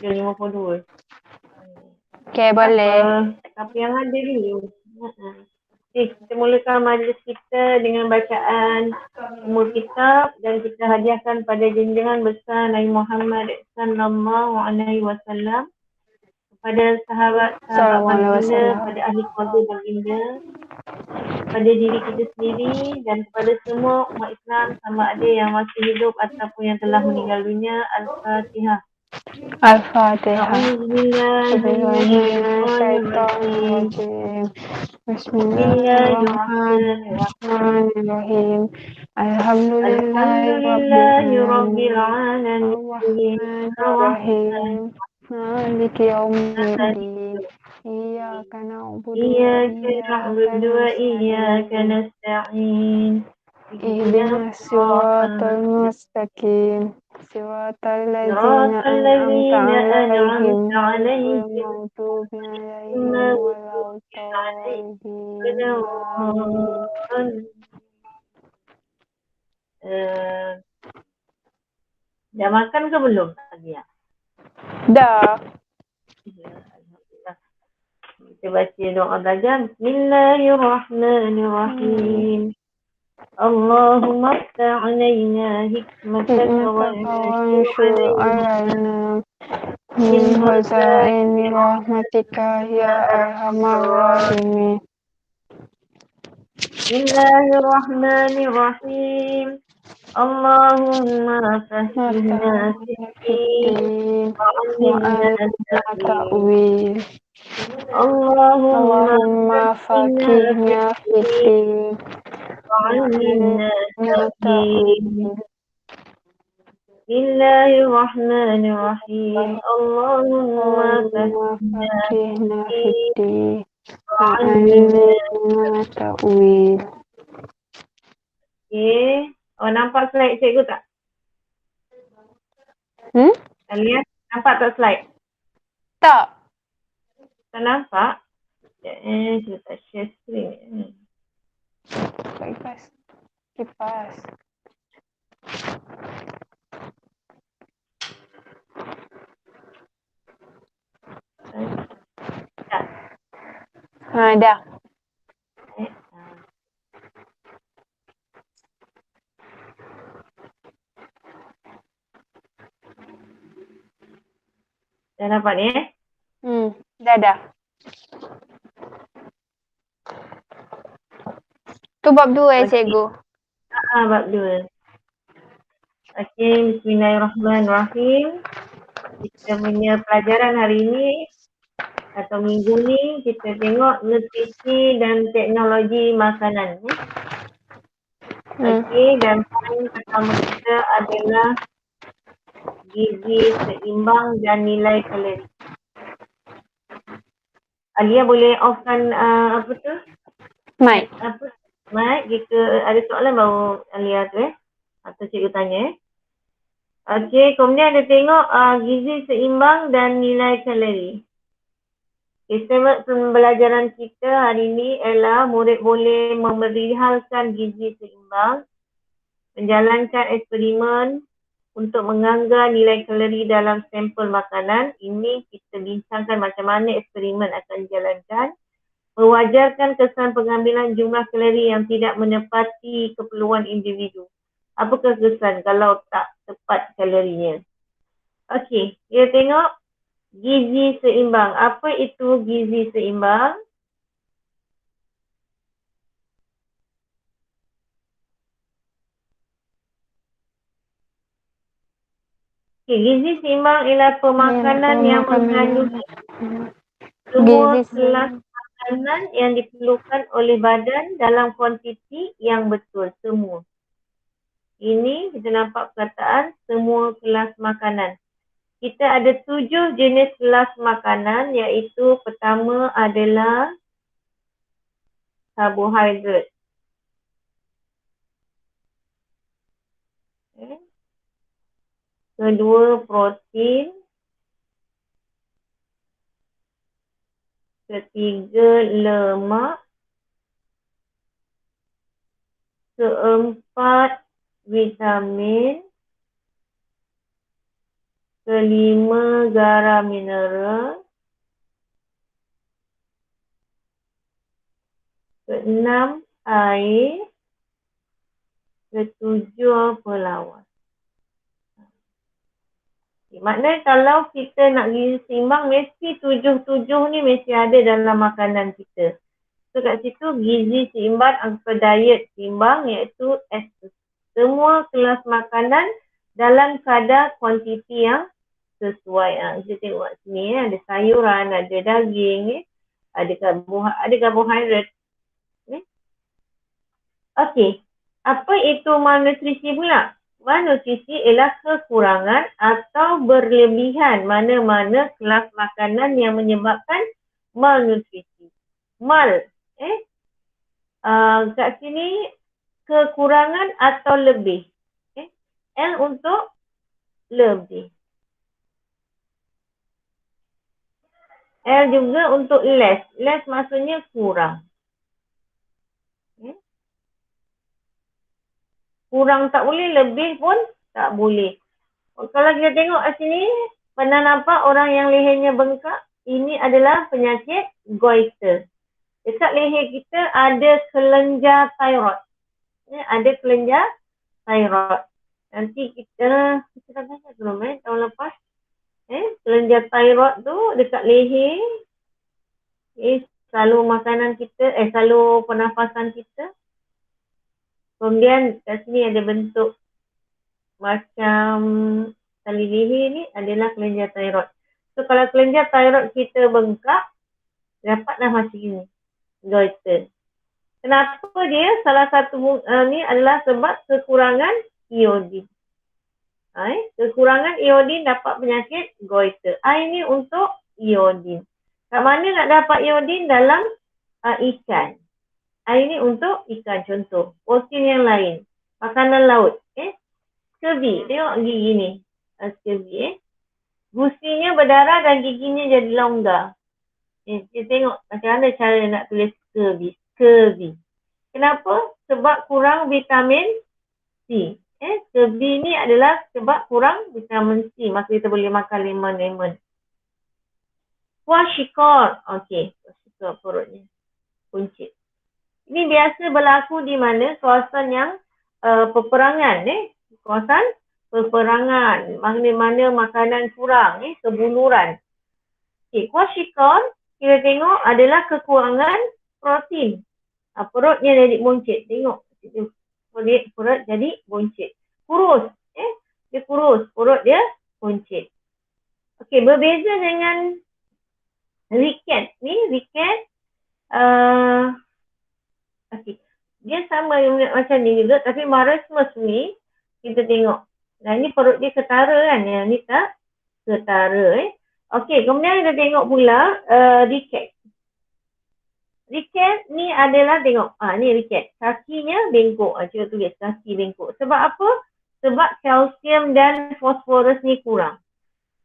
Pukul 52. Okay, boleh. Apa yang ada dulu. Kita mulakan majlis kita dengan bacaan umur kitab dan kita hadiahkan pada junjungan besar Nabi Muhammad sallallahu alaihi wasallam, kepada sahabat-sahabat baginda, pada ahli keluarga baginda, pada diri kita sendiri dan kepada semua umat Islam sama ada yang masih hidup ataupun yang telah meninggal dunia. Al-Fatihah. Al-Fatihah. Bismillahirrahmanirrahim. Bismillahirrahmanirrahim. Alhamdulillahirabbil alamin. Ar-Rahmanir-Rahim. Maliki yaumiddin. Iyyaka na'budu wa iyyaka nasta'in. ihdinas siratal mustaqim. Siratal ladzina an'amta 'alaihim ghairil maghdubi 'alaihim waladdallin. Dah makan ke belum, Alia? Dah. Alhamdulillah. Kita baca doa belajar. Bismillahirrahmanirrahim. Allahumma aftah alaina hikmataka wa Ansyur alaina min khazaini rahmatika ya arhamar rahimin. Bismillahirrahmanirrahim. Allahumma fahimna fiddin wa alimna ta'wil. Allahumma faqihna fiddin wa alimna ta'wil. Bismillahirrahmanirrahim. Allahumma fahimna fiddin wa alimna ta'wil. Okay. Nampak slide cikgu tak? Kalian nampak tak slide? Tak. Tak nampak? Kita tak share screen. Kipas. Dah. Dah nampak ni Dah. Tu bab 2 cikgu. Bab 2. Okey, bismillahirrahmanirrahim. Kita punya pelajaran hari ini atau minggu ni kita tengok nutrisi dan teknologi makanan. Okey, dan poin pertama kita adalah gizi seimbang dan nilai kalori. Alia boleh offkan apa tu? Mic. Mic, jika ada soalan baru Alia tu atau cikgu tanya. Okey, kemudian ada tengok gizi seimbang dan nilai kalori. Tema pembelajaran kita hari ini ialah murid boleh memerihalkan gizi seimbang, menjalankan eksperimen untuk menganggar nilai kalori dalam sampel makanan. Ini kita bincangkan macam mana eksperimen akan dijalankan. Mewajarkan kesan pengambilan jumlah kalori yang tidak menepati keperluan individu. Apakah kesan kalau tak tepat kalorinya? Okey, kita tengok gizi seimbang. Apa itu gizi seimbang? Gizi seimbang ialah pemakanan yang mengandungi semua kelas makanan yang diperlukan oleh badan dalam kuantiti yang betul, semua. Ini kita nampak perkataan semua kelas makanan. Kita ada 7 jenis kelas makanan, iaitu pertama adalah karbohidrat. Kedua, protein. Ketiga, lemak. Keempat, vitamin. Kelima, garam mineral. Keenam, air. Ketujuh, pelawas. Maknanya kalau kita nak gizi seimbang, mesti tujuh ni mesti ada dalam makanan kita. So kat situ gizi seimbang atau diet seimbang iaitu semua kelas makanan dalam kadar kuantiti yang sesuai. Kita tengok kat sini ada sayuran, ada daging, ada karbohidrat. Okey. Apa itu malnutrisi pula? Malnutrisi ialah kekurangan atau berlebihan mana-mana kelas makanan yang menyebabkan malnutrisi. Kat sini kekurangan atau lebih. L untuk lebih. L juga untuk less. Less maksudnya kurang. Kurang tak boleh, lebih pun tak boleh. Kalau kita tengok kat sini, pernah nampak orang yang lehernya bengkak? Ini adalah penyakit goiter. Dekat leher kita ada kelenjar thyroid. Ada kelenjar thyroid. Nanti kita dah belajar belum tahun lepas. Kelenjar thyroid tu dekat leher. Selalu makanan kita, selalu pernafasan kita. Kemudian kat sini ada bentuk macam tali leher ni adalah kelenjar thyroid. So kalau kelenjar thyroid kita bengkak, dapatlah macam ni, goiter. Kenapa dia? Salah satu ni adalah sebab kekurangan iodin. Kekurangan iodin dapat penyakit goiter. Ini untuk iodin. Kat mana nak dapat iodin? Dalam ikan. Ini untuk ikan, contoh. Protein yang lain. Makanan laut. Scurvy. Tengok gigi ni. Scurvy. Gusinya berdarah dan giginya jadi longgar. Kita tengok macam mana cara nak tulis scurvy. Scurvy. Kenapa? Sebab kurang vitamin C. Scurvy ni adalah sebab kurang vitamin C. Maka kita boleh makan lemon. Kwashiorkor. Okey. Kwashiorkor perutnya. Puncit. Ini biasa berlaku di mana? Kawasan yang peperangan. Kawasan peperangan. Mana-mana makanan kurang. Kebuluran. Kwashiorkor kita tengok adalah kekurangan protein. Perutnya jadi buncit. Tengok. Perut jadi buncit. Kurus. Dia kurus. Perut dia buncit. Okey, berbeza dengan riket. Ni riket. Okay. Dia sama macam ni juga, tapi marasmus ni kita tengok. Nah, ni perut dia ketara kan, yang ni tak ketara. Okey, kemudian kita tengok pula riket. Riket ni adalah tengok, ni riket. Kakinya bengkok. Cuba tulis kaki bengkok. Sebab apa? Sebab kalsium dan fosforus ni kurang.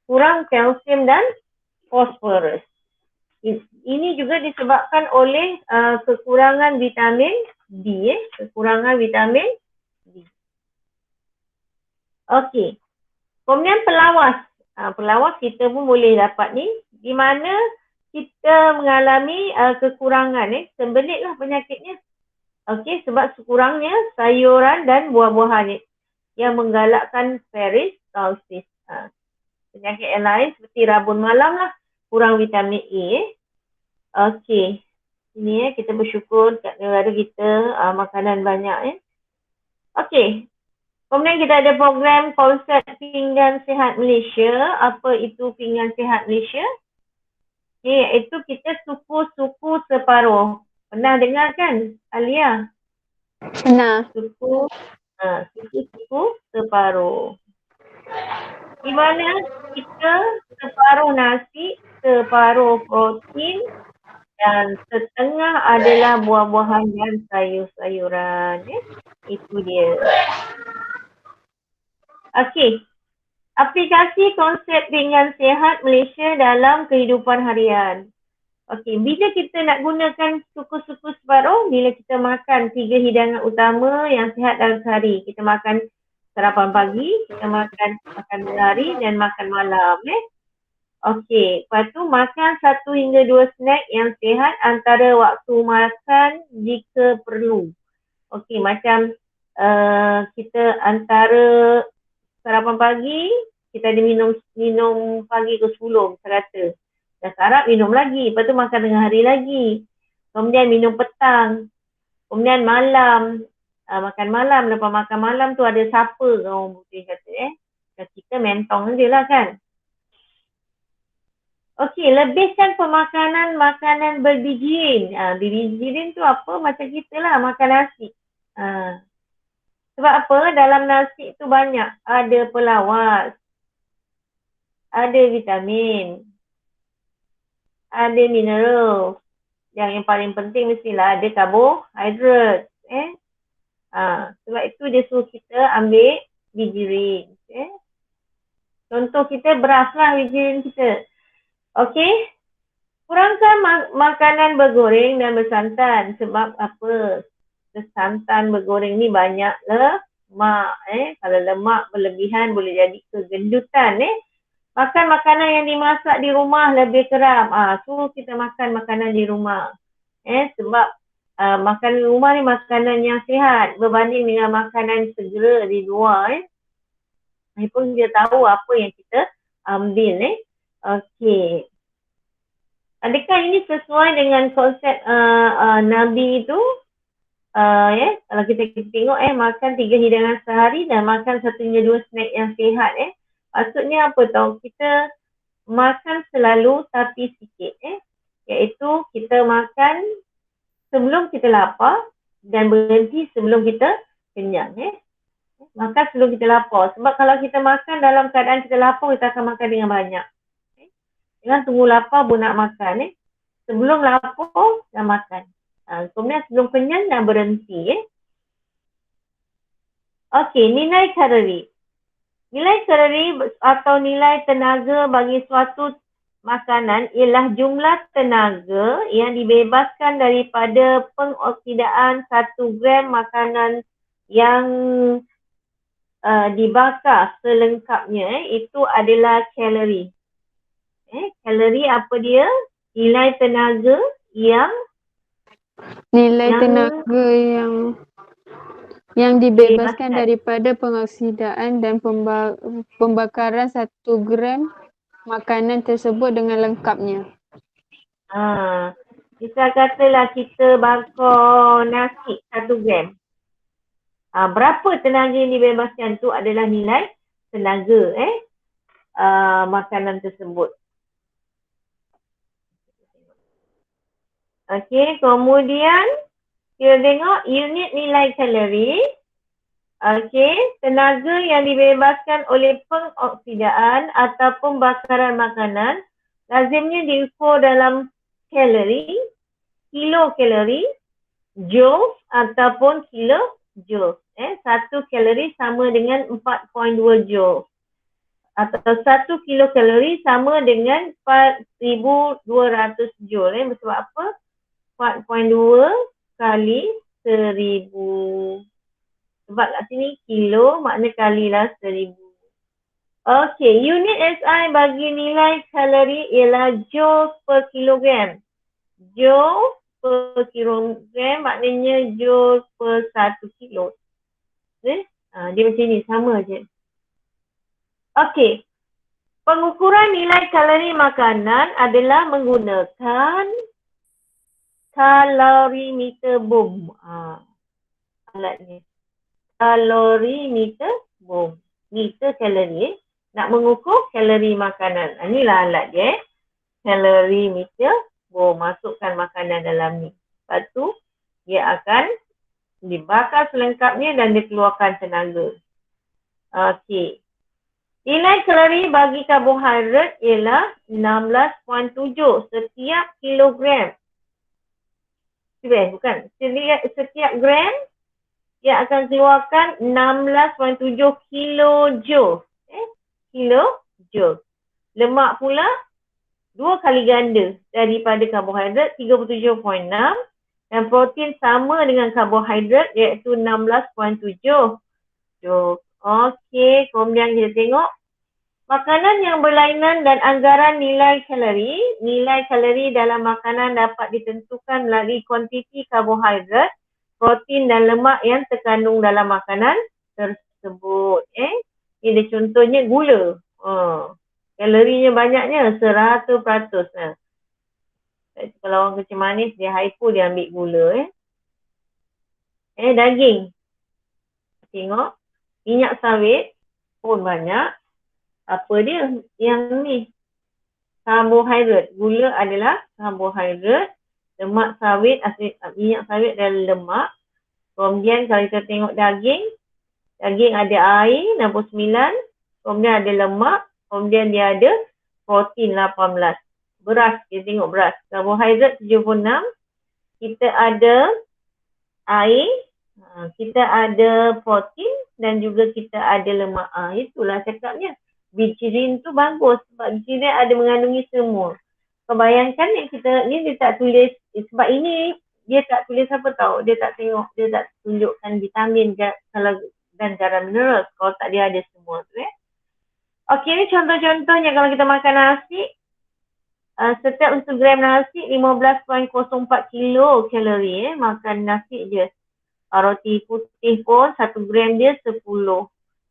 Kurang kalsium dan fosforus. Ini juga disebabkan oleh kekurangan vitamin D. Kekurangan vitamin D. Okey. Kemudian pelawas. Pelawas kita pun boleh dapat ni. Di mana kita mengalami kekurangan. Sembelit lah penyakitnya. Okey, sebab kurangnya sayuran dan buah-buahan yang menggalakkan peristalsis. Penyakit yang lain seperti rabun malam lah. Kurang vitamin E. Okey. Ini kita bersyukur kat negara kita makanan banyak. Okey. Kemudian kita ada program konsep pinggan sihat Malaysia. Apa itu pinggan sihat Malaysia? Iaitu kita suku-suku separuh. Pernah dengar kan, Alia? Pernah. Suku-suku separuh. Di mana kita separuh nasi, separuh protein dan setengah adalah buah-buahan dan sayur-sayuran. Itu dia. Okey. Aplikasi konsep pinggan sihat Malaysia dalam kehidupan harian. Okey, bila kita nak gunakan suku-suku separuh, bila kita makan 3 hidangan utama yang sihat dalam sehari. Kita makan sarapan pagi, kita makan hari dan makan malam. Okey, lepas tu makan 1 hingga 2 snack yang sihat antara waktu makan jika perlu. Okey, macam kita antara sarapan pagi, kita ada minum pagi ke 10, kita kata. Dah sarap, minum lagi. Lepas tu makan tengah hari lagi. Kemudian minum petang. Kemudian malam. Makan malam. Lepas makan malam tu ada siapa orang putih kata Dan kita mentong je lah kan. Okey, lebihkan pemakanan makanan berbijirin. Berbijirin tu apa? Macam kita lah makan nasi. Sebab apa? Dalam nasi tu banyak. Ada pelawas. Ada vitamin. Ada mineral. Yang paling penting mestilah ada karbohidrat. Sebab itu dia suruh kita ambil bijirin. Contoh kita beras lah bijirin kita. Okey. Kurangkan makanan bergoreng dan bersantan. Sebab apa? Santan bergoreng ni banyak lemak. Kalau lemak berlebihan boleh jadi kegendutan. Makan makanan yang dimasak di rumah lebih kerap. Suruh kita makan makanan di rumah. Sebab makanan di rumah ni makanan yang sihat berbanding dengan makanan segera di luar. Ini pun dia tahu apa yang kita ambil. Okey. Adakah ini sesuai dengan konsep Nabi itu? Kalau kita tengok makan 3 hidangan sehari dan makan 1 hingga 2 snack yang sihat. Maksudnya apa tau? Kita makan selalu tapi sikit. Iaitu kita makan sebelum kita lapar dan berhenti sebelum kita kenyang. Makan sebelum kita lapar. Sebab kalau kita makan dalam keadaan kita lapar, kita akan makan dengan banyak. Jangan tunggu lapar baru nak makan. Sebelum lapar, dah makan. Kemudian sebelum kenyang, dah berhenti. Okey, nilai kalori. Nilai kalori atau nilai tenaga bagi suatu makanan ialah jumlah tenaga yang dibebaskan daripada pengoksidaan 1 gram makanan yang dibakar selengkapnya. Itu adalah kalori. Kalori apa dia? Nilai tenaga yang dibebaskan daripada pengoksidaan dan pembakaran 1 gram makanan tersebut dengan lengkapnya. Kita katalah kita bakar nasi 1 gram. Berapa tenaga yang dibebaskan tu adalah nilai tenaga makanan tersebut. Okey, kemudian kita tengok unit nilai kalori. Okey, tenaga yang dibebaskan oleh pengoksidaan atau pembakaran makanan lazimnya diukur dalam kalori, kilokalori, joules ataupun kilojoules. 1 kalori sama dengan 4.2 joules. Atau 1 kilokalori sama dengan 4,200 joule. Sebab apa? 4.2 kali 1,000. Sebab kat sini kilo, makna kalilah 1,000. Okey, unit SI bagi nilai kalori ialah joule per kilogram. Joule per kilogram maknanya joule per 1 kilo. Dia macam ni, sama je. Okey, pengukuran nilai kalori makanan adalah menggunakan kalorimeter boom. Alatnya. Kalorimeter boom. Meter kalori. Nak mengukur kalori makanan. Inilah alat dia. Kalorimeter boom. Masukkan makanan dalam ni. Lepas tu, dia akan dibakar selengkapnya dan dikeluarkan tenaga. Okey. Nilai kalori bagi karbohidrat ialah 16.7 setiap kilogram. Bukan. Setiap gram, dia akan keluarkan 16.7 kilojoule. Kilojoule. Lemak pula 2 kali ganda daripada karbohidrat, 37.6. Dan protein sama dengan karbohidrat iaitu 16.7 joule. Okey, kemudian kita tengok makanan yang berlainan dan anggaran nilai kalori. Nilai kalori dalam makanan dapat ditentukan melalui kuantiti karbohidrat, protein dan lemak yang terkandung dalam makanan tersebut. Ini contohnya gula. Kalorinya banyaknya 100%. Kalau orang kecil manis, dia hypo, dia ambil gula. Daging. Tengok. Minyak sawit pun banyak. Apa dia? Yang ni. Karbohidrat. Gula adalah karbohidrat. Lemak sawit, minyak sawit adalah lemak. Kemudian kalau kita tengok daging. Daging ada air 69. Kemudian ada lemak. Kemudian dia ada protein 18. Beras, kita tengok beras. Karbohidrat 76. Kita ada air. Kita ada protein dan juga kita ada lemak. Itulah cakapnya. Bijirin tu bagus sebab bijirin ada mengandungi semua. Kau bayangkan yang kita ni dia tak tulis, sebab ini dia tak tulis apa tahu. Dia tak tengok, dia tak tunjukkan vitamin dan garam mineral. Kalau tak dia ada semua tu Okey, ni contoh-contohnya kalau kita makan nasi. Setiap 1 gram nasi 15.04 kilo kalori makan nasi je. Roti putih pun 1 gram dia 10.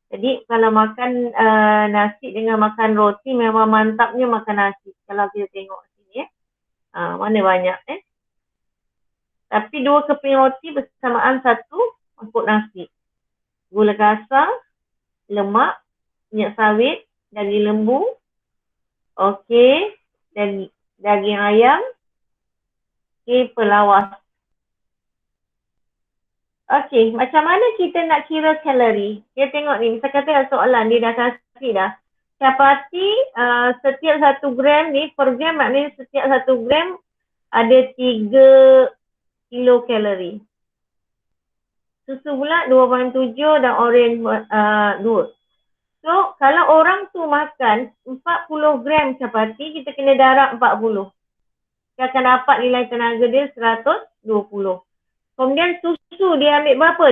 Jadi kalau makan nasi dengan makan roti memang mantapnya makan nasi. Kalau kita tengok sini mana banyak Tapi 2 keping roti bersamaan 1 mangkuk nasi. Gula kasar, lemak, minyak sawit, daging lembu. Okey, dan daging ayam. Okey, pelawas. Okey, macam mana kita nak kira kalori? Kita tengok ni, misal kata soalan dia dah kasih dah. Chapati setiap 1 gram ni, per gram maknanya setiap 1 gram ada 3 kilokalori. Susu pula 2.7 dan oren 2. So, kalau orang tu makan 40 gram chapati, kita kena darab 40. Kita akan dapat nilai tenaga dia 120. Kemudian susu dia ambil berapa?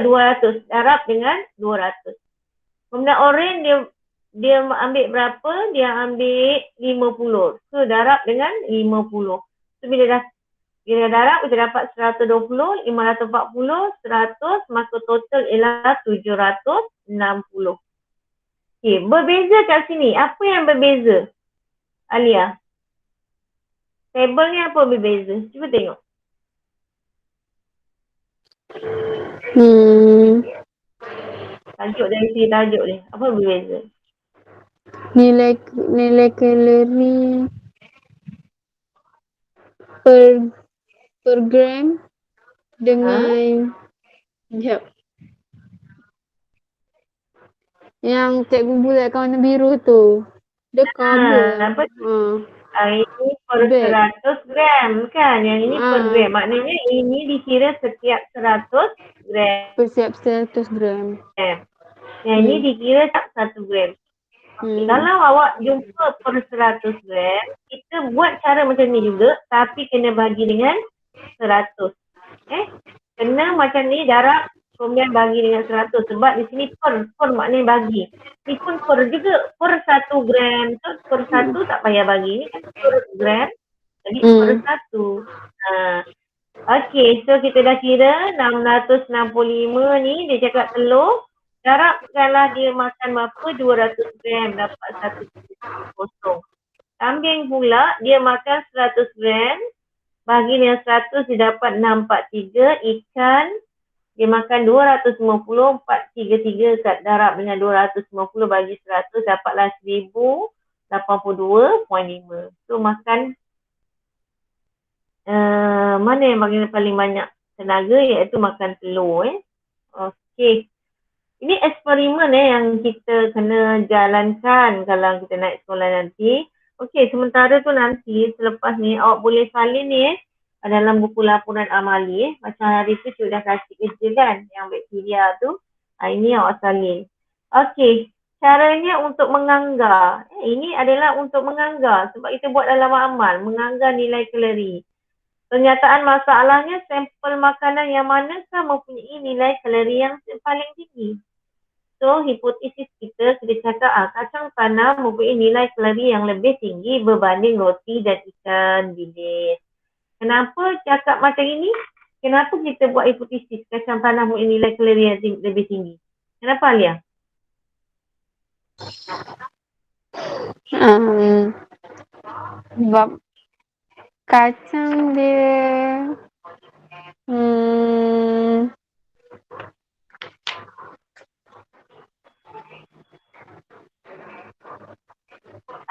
200. Darab dengan 200. Kemudian oren dia ambil berapa? Dia ambil 50. So darab dengan 50. So bila dah darab kita dapat 120, 540, 100, maka total ialah 760. Okey, berbeza kat sini. Apa yang berbeza? Alia. Table ni apa berbeza? Cuba tengok. Tajuk dari sini tajuk ni. Apa berbeza? Nilai kalori per gram dengan yang cikgu buat kat warna biru tu. Dia cover. Apa? Ini per 100 gram kan? Yang ini per gram. Maknanya ini dikira setiap 100 gram. Setiap 100 gram. Yang ini dikira setiap 1 gram. Kalau awak jumpa per 100 gram, kita buat cara macam ni juga tapi kena bagi dengan 100. Kena macam ni darab kemudian bagi dengan 100 sebab di sini per maknanya bagi. Ni pun per juga, per 1 gram. So per 1 tak payah bagi. Ni kan per gram. Jadi per 1. Okey, so kita dah kira 665 ni dia cakap telur. Darabkanlah dia makan berapa? 200 gram dapat 1 kambing pula dia makan 100 gram. Bagi dengan 100 dia dapat 643. Ikan dia makan 250, 433 kat darab dengan 250 bagi 100 dapatlah 1082.5. So makan mana yang bagi paling banyak tenaga iaitu makan telur Okey. Ini eksperimen yang kita kena jalankan kalau kita naik sekolah nanti. Okey, sementara tu nanti selepas ni awak boleh salin ni dalam buku laporan amali macam hari tu cikgu dah kasih kerja kan yang bakteria tu. Ini awak salin. Okey, caranya untuk menganggar. Ini adalah untuk menganggar sebab kita buat dalam amal, menganggar nilai kalori. Pernyataan masalahnya sampel makanan yang manakah mempunyai nilai kalori yang paling tinggi. So, hipotesis kita cakap kacang tanah mempunyai nilai kalori yang lebih tinggi berbanding roti dan ikan bilis. Kenapa cakap macam ini? Kenapa kita buat hipotesis kacang tanah mempunyai nilai kalori yang lebih tinggi? Kenapa, Alia? Sebab kacang dia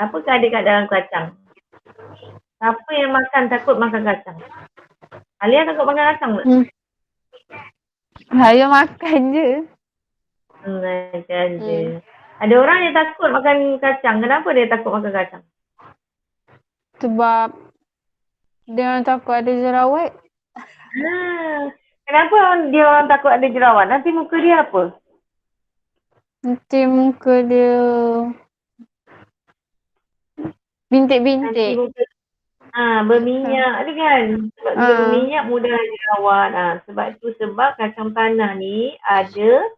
Apakah ada kat dalam kacang? Siapa yang makan takut makan kacang? Alia takut makan kacang tak? saya makan je. Makan je. Ada orang yang takut makan kacang. Kenapa dia takut makan kacang? Sebab dia orang takut ada jerawat. Kenapa dia orang takut ada jerawat? Nanti muka dia apa? Nanti muka dia bintik-bintik. Nanti muka berminyak tu kan. Sebab bila berminyak mudah jerawat. Sebab tu kacang tanah ni ada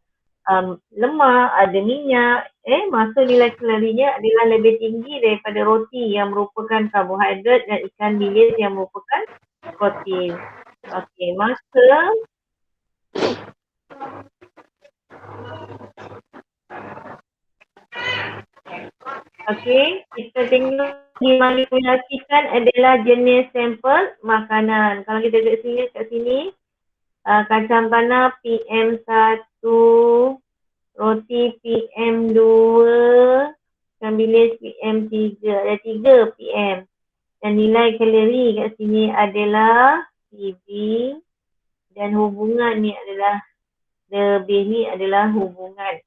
lemak, ada minyak. Masa nilai kalorinya adalah lebih tinggi daripada roti yang merupakan karbohidrat dan ikan bilis yang merupakan protein. Okey, kita tengok dimanipulasikan adalah jenis sampel makanan. Kalau kita tengok kat sini, kacang tanah PM1, roti PM2, ikan bilis PM3, ada 3 PM. Dan nilai kalori kat sini adalah PV dan hubungan ni adalah lebih ni adalah hubungan.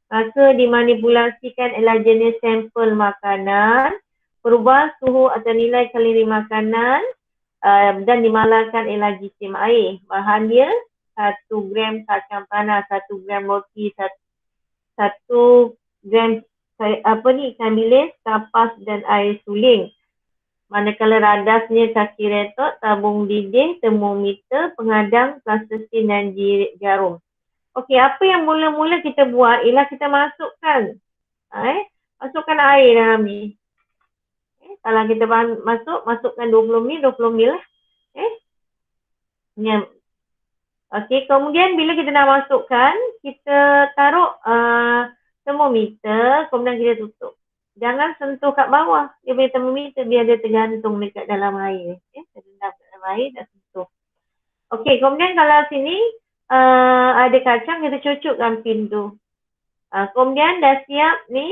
Maka dimanipulasikan adalah jenis sampel makanan, perubahan suhu atau nilai kalori makanan dan dimalahkan ialah jisim air. Bahan dia 1 gram kacang tanah, 1 gram roti, 1 gram ikan bilis, kapas dan air suling. Manakala radasnya kaki retot, tabung didih, termometer, pengadang, plastistin dan jarum. Okey, apa yang mula-mula kita buat ialah kita masukkan air dalam ni. Kalau kita masukkan 20 ml, 20 ml lah. Okey, kemudian bila kita dah masukkan, kita taruh termometer, kemudian kita tutup. Jangan sentuh kat bawah. Dia punya termometer biar dia tergantung dekat dalam air. Terendam kat dalam air, dah sentuh. Okey, kemudian kalau sini ada kacang, kita cucukkan pin tu. Kemudian dah siap ni,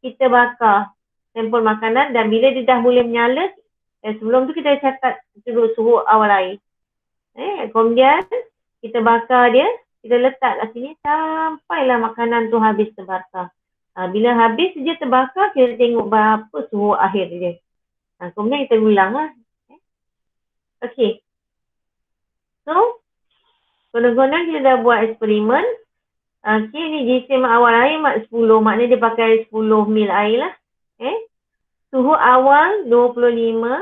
kita bakar sampel makanan dan bila dia dah boleh menyala, sebelum tu kita catat dulu suhu awal air. Kemudian kita bakar dia, kita letak kat sini sampailah makanan tu habis terbakar. Bila habis dia terbakar, kita tengok berapa suhu akhir dia. Kemudian kita ulang lah. Okey. So, konon-konon kita dah buat eksperimen. Okey, ni jisim awal air 10, maknanya dia pakai 10 ml air lah. Suhu awal 25,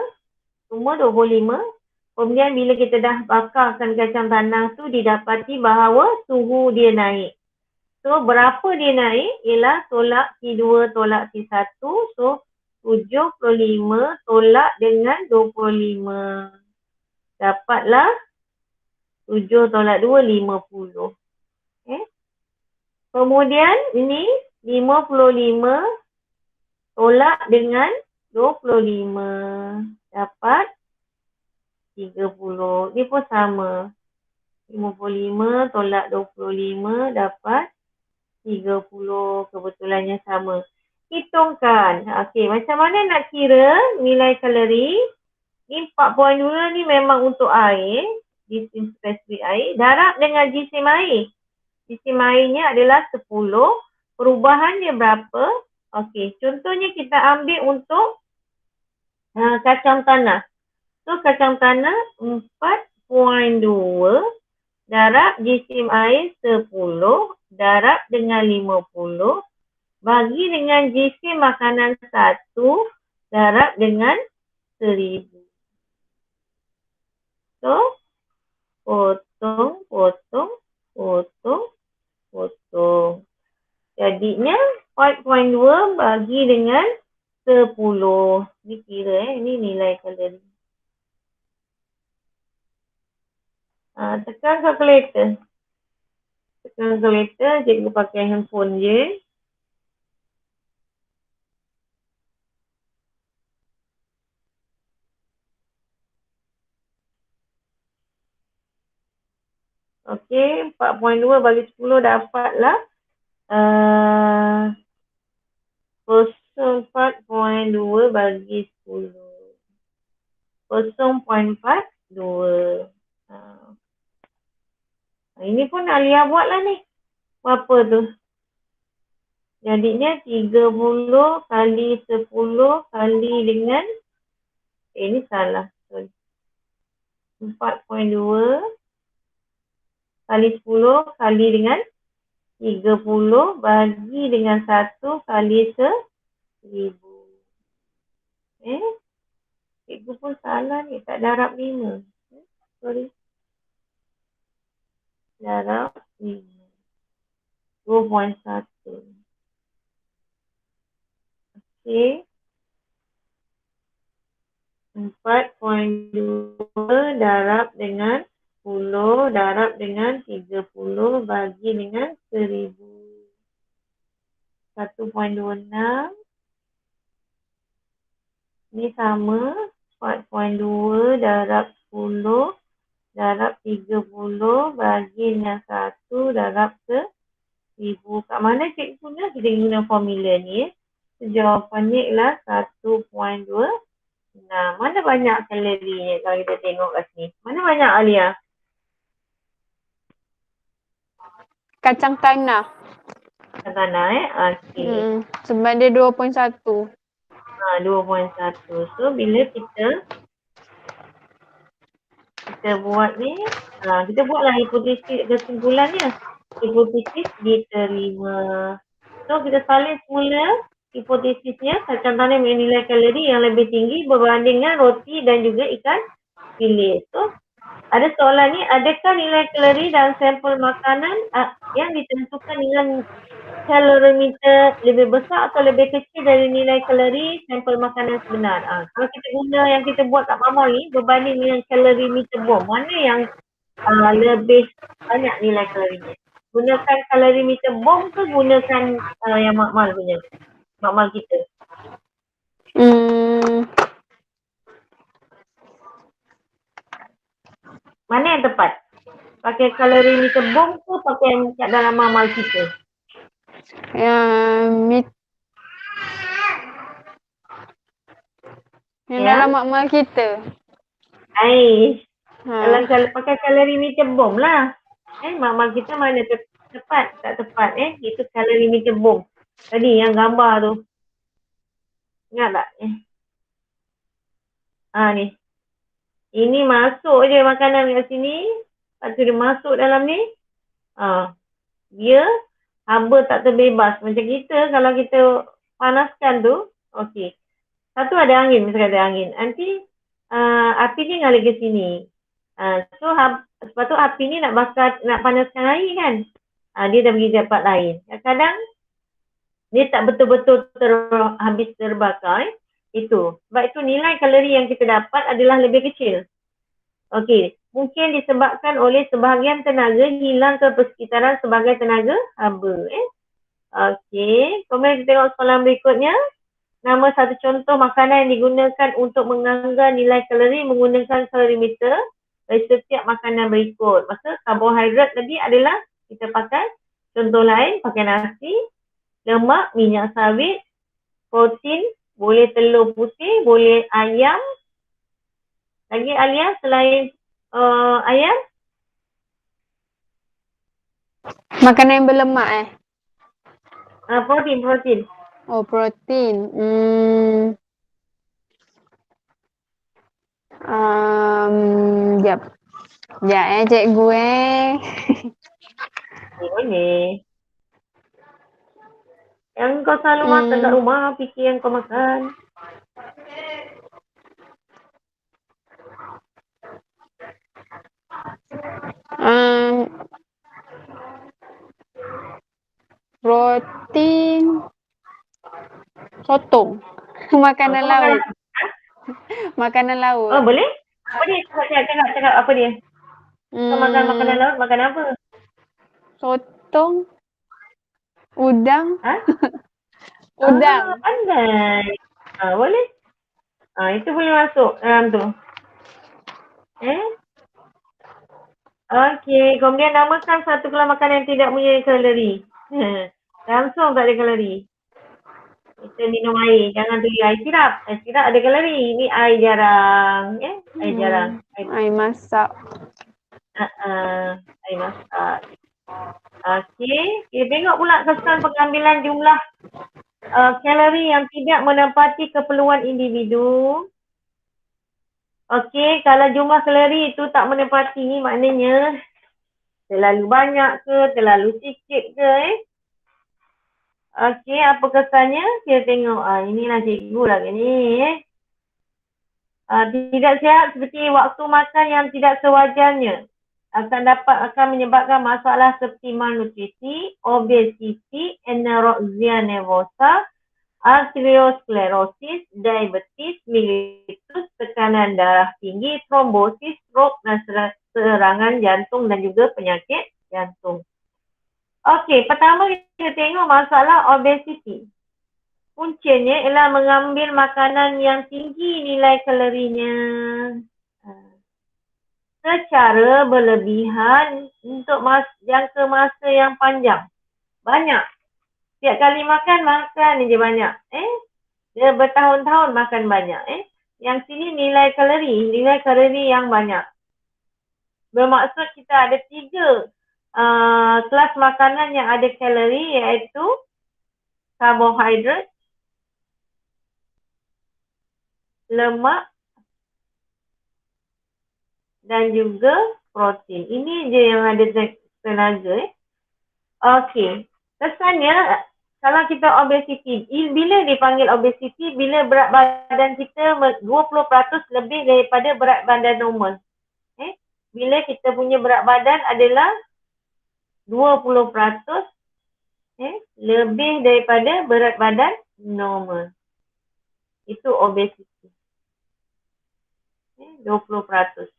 semua 25. Kemudian bila kita dah bakarkan kacang tanah tu, didapati bahawa suhu dia naik. So, berapa dia naik? Ialah tolak T2 tolak T1. So, 75 tolak dengan 25. Dapatlah 7 tolak 2, 50. Kemudian, ini 55 tolak dengan 25. Dapat 30. Dia pun sama. 55 tolak 25 dapat 30. Kebetulannya sama. Hitungkan. Okey, macam mana nak kira nilai kalori? Ni 4.2 ni memang untuk air. Jisim spesifik air. Darab dengan jisim air. Jisim airnya adalah 10. Perubahannya berapa? Okey, contohnya kita ambil untuk kacang tanah. So, kacang tanah 4.2 darab jisim air 10 darab dengan 50 bagi dengan jisim makanan 1 darab dengan 1000. So, potong. Jadinya 4.2 bagi dengan 10. Ni kira ni nilai kalori. Tekan kalkulator. Cikgu pakai handphone je. Okey, 4.2 bagi 10 dapatlah 0.4.2 bagi 10. 0.42. Ini pun Alia buat lah ni. Berapa tu? Jadinya 30 kali 10 kali dengan ini salah. Sorry. 4.2 kali 10 kali dengan 30 bagi dengan 1 kali 1000. Cikgu pun salah ni. Tak darab 5. Sorry. Darab 5. 2.1. Okey. 4.2 darab dengan 10 darab dengan 30 bagi dengan 1000. 1.26. Ni sama. 4.2 darab 10 darab 30 bagi dengan 1 darab ke 1000. Kat mana cikgu guna? Kita guna formula ni. Jawapannya ialah 1.2. Nah, mana banyak kalorinya kalau kita tengok kat sini? Mana banyak Alia? Kacang tanah. Kacang tanah Okey. Sebab dia 2.1. 2.1. So, bila kita buat ni, kita buatlah hipotesis kesimpulannya. Hipotesis diterima. So, kita salin semula hipotesisnya. Kacang tanah mempunyai nilai kalori yang lebih tinggi berbanding dengan roti dan juga ikan bilis. So, ada soalan ni, adakah nilai kalori dalam sampel makanan yang ditentukan dengan kalorimeter lebih besar atau lebih kecil dari nilai kalori sampel makanan sebenar? Kalau kita guna yang kita buat kat Mamal ni berbanding dengan kalorimeter bom, mana yang lebih banyak nilai kalorinya? Gunakan kalorimeter bom ke gunakan yang Mamal punya? Mamal kita. Mana yang tepat? Pakai kalorimeter bom ke pakai yang kat dalam Mamal kita? Yang dalam makmal kita. Kalau pakai kalorimeter bom lah. Makmal kita mana tepat? Tak tepat itu kalorimeter bom. Tadi yang gambar tu. Ingat tak? Ni. Ini masuk je makanan kat sini. Lepas tu dia masuk dalam ni. Dia haba tak terbebas. Macam kita kalau kita panaskan tu. Okey. Satu ada angin. Misalkan ada angin. Nanti api ni ngalir ke sini. So sebab tu api ni nak panaskan air kan. Dia dah pergi tempat lain. Kadang-kadang dia tak betul-betul habis terbakar. Itu. Sebab itu nilai kalori yang kita dapat adalah lebih kecil. Okey. Mungkin disebabkan oleh sebahagian tenaga hilang ke persekitaran sebagai tenaga haba. Okey. Kemudian kita tengok soalan berikutnya. Nama satu contoh makanan yang digunakan untuk menganggar nilai kalori menggunakan kalorimeter dari setiap makanan berikut. Maksud karbohidrat tadi adalah kita pakai contoh lain, pakai nasi, lemak, minyak sawit, protein, boleh telur putih, boleh ayam. Lagi Alia selain ayam? Makanan yang berlemak Protein. Oh, protein. Sekejap. Cikgu Boleh. Yang kau selalu makan kat rumah, fikir yang kau makan. Roti Sotong. Makanan Kau makan laut. apa? Makanan laut. Oh, boleh? Apa dia? Cakap apa dia? Kau makan makanan laut, makan apa? Sotong. Udang. Ha? Udang. Pandai. Boleh? Itu boleh masuk dalam tu. Okey, kemudian namakan satu kelas makanan yang tidak mempunyai kalori. Langsung tak ada kalori. Kita minum air, jangan beli air sirap. Air sirap ada kalori. Ini air jarang. Air jarang. Air masak. Air masak. Okey, kita tengok pula kesan pengambilan jumlah kalori yang tidak menepati keperluan individu. Okey, kalau jumlah kalori itu tak menepati, maknanya terlalu banyak ke, terlalu sikit ke Okey, apa kesannya? Kita tengok. Inilah cikgu lah ni. Tidak sihat seperti waktu makan yang tidak sewajarnya. Akan menyebabkan masalah seperti malnutrisi, obesiti, anorexia nervosa, arteriosklerosis, diabetes, mellitus, tekanan darah tinggi, trombosis, stroke dan serangan jantung dan juga penyakit jantung. Okey, pertama kita tengok masalah obesiti. Puncanya ialah mengambil makanan yang tinggi nilai kalorinya secara berlebihan untuk jangka masa yang panjang. Banyak. Setiap kali makan je banyak. Dia bertahun-tahun makan banyak. Yang sini nilai kalori yang banyak. Bermaksud kita ada 3 kelas makanan yang ada kalori, iaitu karbohidrat, lemak dan juga protein. Ini je yang ada tenaga. Okey. Kesannya kalau kita obesiti, bila dipanggil obesiti? Bila berat badan kita 20% lebih daripada berat badan normal. Bila kita punya berat badan adalah 20% lebih daripada berat badan normal. Itu obesiti. 20%.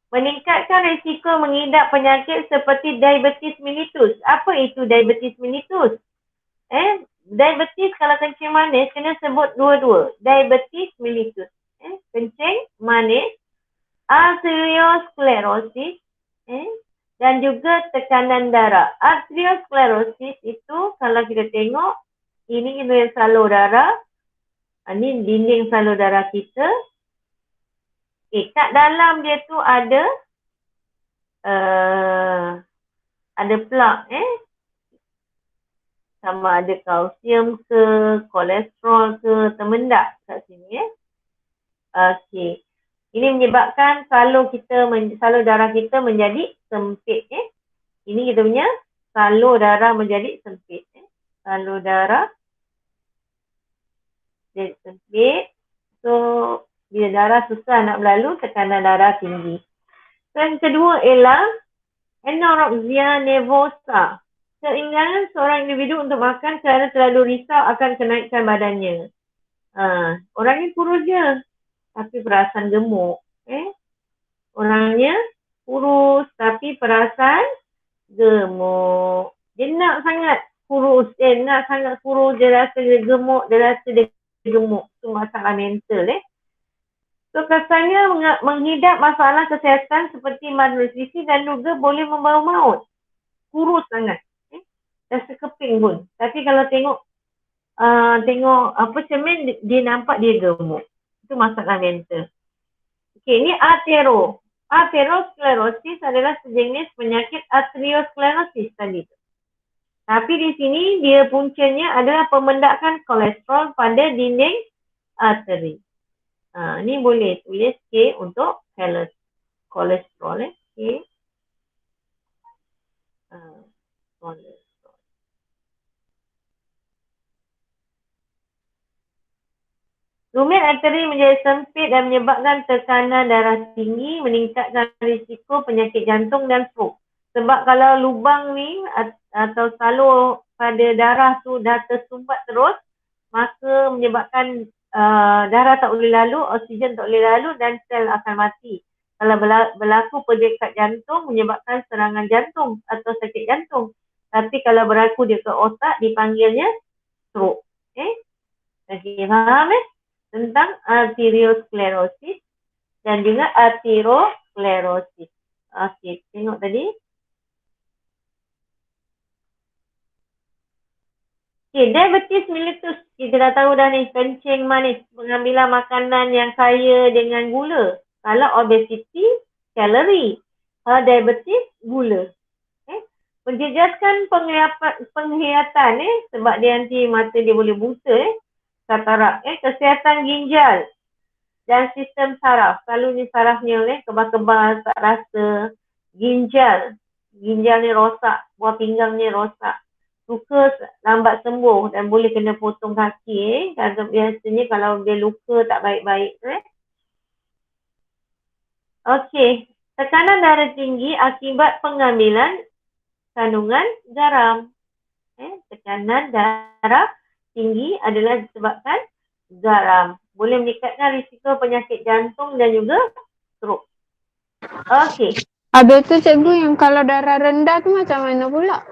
Meningkatkan risiko mengidap penyakit seperti diabetes mellitus. Apa itu diabetes mellitus? Diabetes kalau kencing manis kena sebut dua-dua. Diabetes mellitus. Kencing manis, arteriosklerosis, dan juga tekanan darah. Arteriosklerosis itu kalau kita tengok, ini salur darah. Ini dinding salur darah kita. Kat dalam dia tu ada plak sama ada kalsium ke, kolesterol ke, termendak kat sini Okey. Ini menyebabkan salur darah kita menjadi sempit Ini kita punya salur darah menjadi sempit Salur darah jadi sempit. So bila darah susah nak berlalu, tekanan darah tinggi. Dan kedua ialah anorexia nervosa. Keinginan seorang individu untuk makan kerana terlalu risau akan kenaikan badannya. Orang ni kurus je, tapi perasan gemuk. Orangnya kurus tapi perasan gemuk. Dia nak sangat kurus, dia rasa dia gemuk, Itu masalah mental So kesannya menghidap masalah kesihatan seperti malnutrisi dan juga boleh membawa maut. Kurus sangat. Rasa keping pun. Tapi kalau tengok cermin, dia nampak dia gemuk. Itu masalah mental. Okey, ini arteriosklerosis adalah sejenis penyakit arteriosklerosis tadi. Tapi di sini dia puncanya adalah pemendakan kolesterol pada dinding arteri. Ni boleh tulis K untuk kolesterol. K. Kolesterol. Rumit arteri menjadi sempit dan menyebabkan tekanan darah tinggi, meningkatkan risiko penyakit jantung dan stroke. Sebab kalau lubang ni atau salur pada darah tu dah tersumbat terus, maka menyebabkan darah tak boleh lalu, oksigen tak boleh lalu dan sel akan mati. Kalau berlaku pada dekat jantung menyebabkan serangan jantung atau sakit jantung. Tapi kalau berlaku dia ke otak dipanggilnya stroke. Okey, faham tentang arteriosklerosis dan juga aterosklerosis. Okey, tengok tadi. Okay, diabetes mellitus. Kita dah tahu dah ni, kencing manis. Pengambilan makanan yang kaya dengan gula. Kalau obesity, kalori. Kalau diabetes, gula. Menjejaskan penglihatan sebab dia nanti mata dia boleh buta katarak. Kesihatan ginjal dan sistem saraf. Selalunya sarafnya kebal-kebal, tak rasa. Ginjal ni rosak, buah pinggang ni rosak. Luka lambat sembuh dan boleh kena potong kaki. Biasanya kalau dia luka tak baik-baik Okey, tekanan darah tinggi akibat pengambilan kandungan garam. Tekanan darah tinggi adalah disebabkan garam. Boleh meningkatkan risiko penyakit jantung dan juga stroke. Okey. Habis tu cikgu yang kalau darah rendah tu macam mana pula?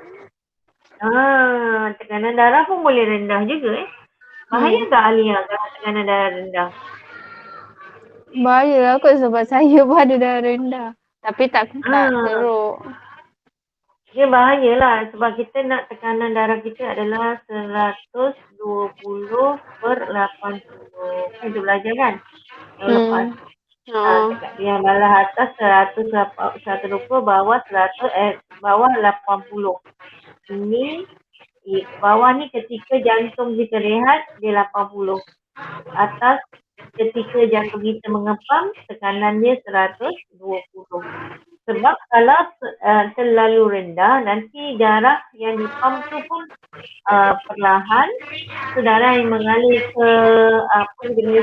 Tekanan darah pun boleh rendah juga Bahaya tak Alia kalau tekanan darah rendah? Bahaya lah kot sebab saya pun ada darah rendah. Tapi tak teruk. Dia bahayalah sebab kita nak tekanan darah kita adalah 120/80. Kita belajar kan? Yang lepas. Yang balah atas 120, bawah 80. Ini bawah ni ketika jantung kita rehat dia 80. Atas ketika jantung kita mengepam tekanannya 120. Sebab kalau terlalu rendah nanti darah yang dipam tu pun perlahan, darah yang mengalir ke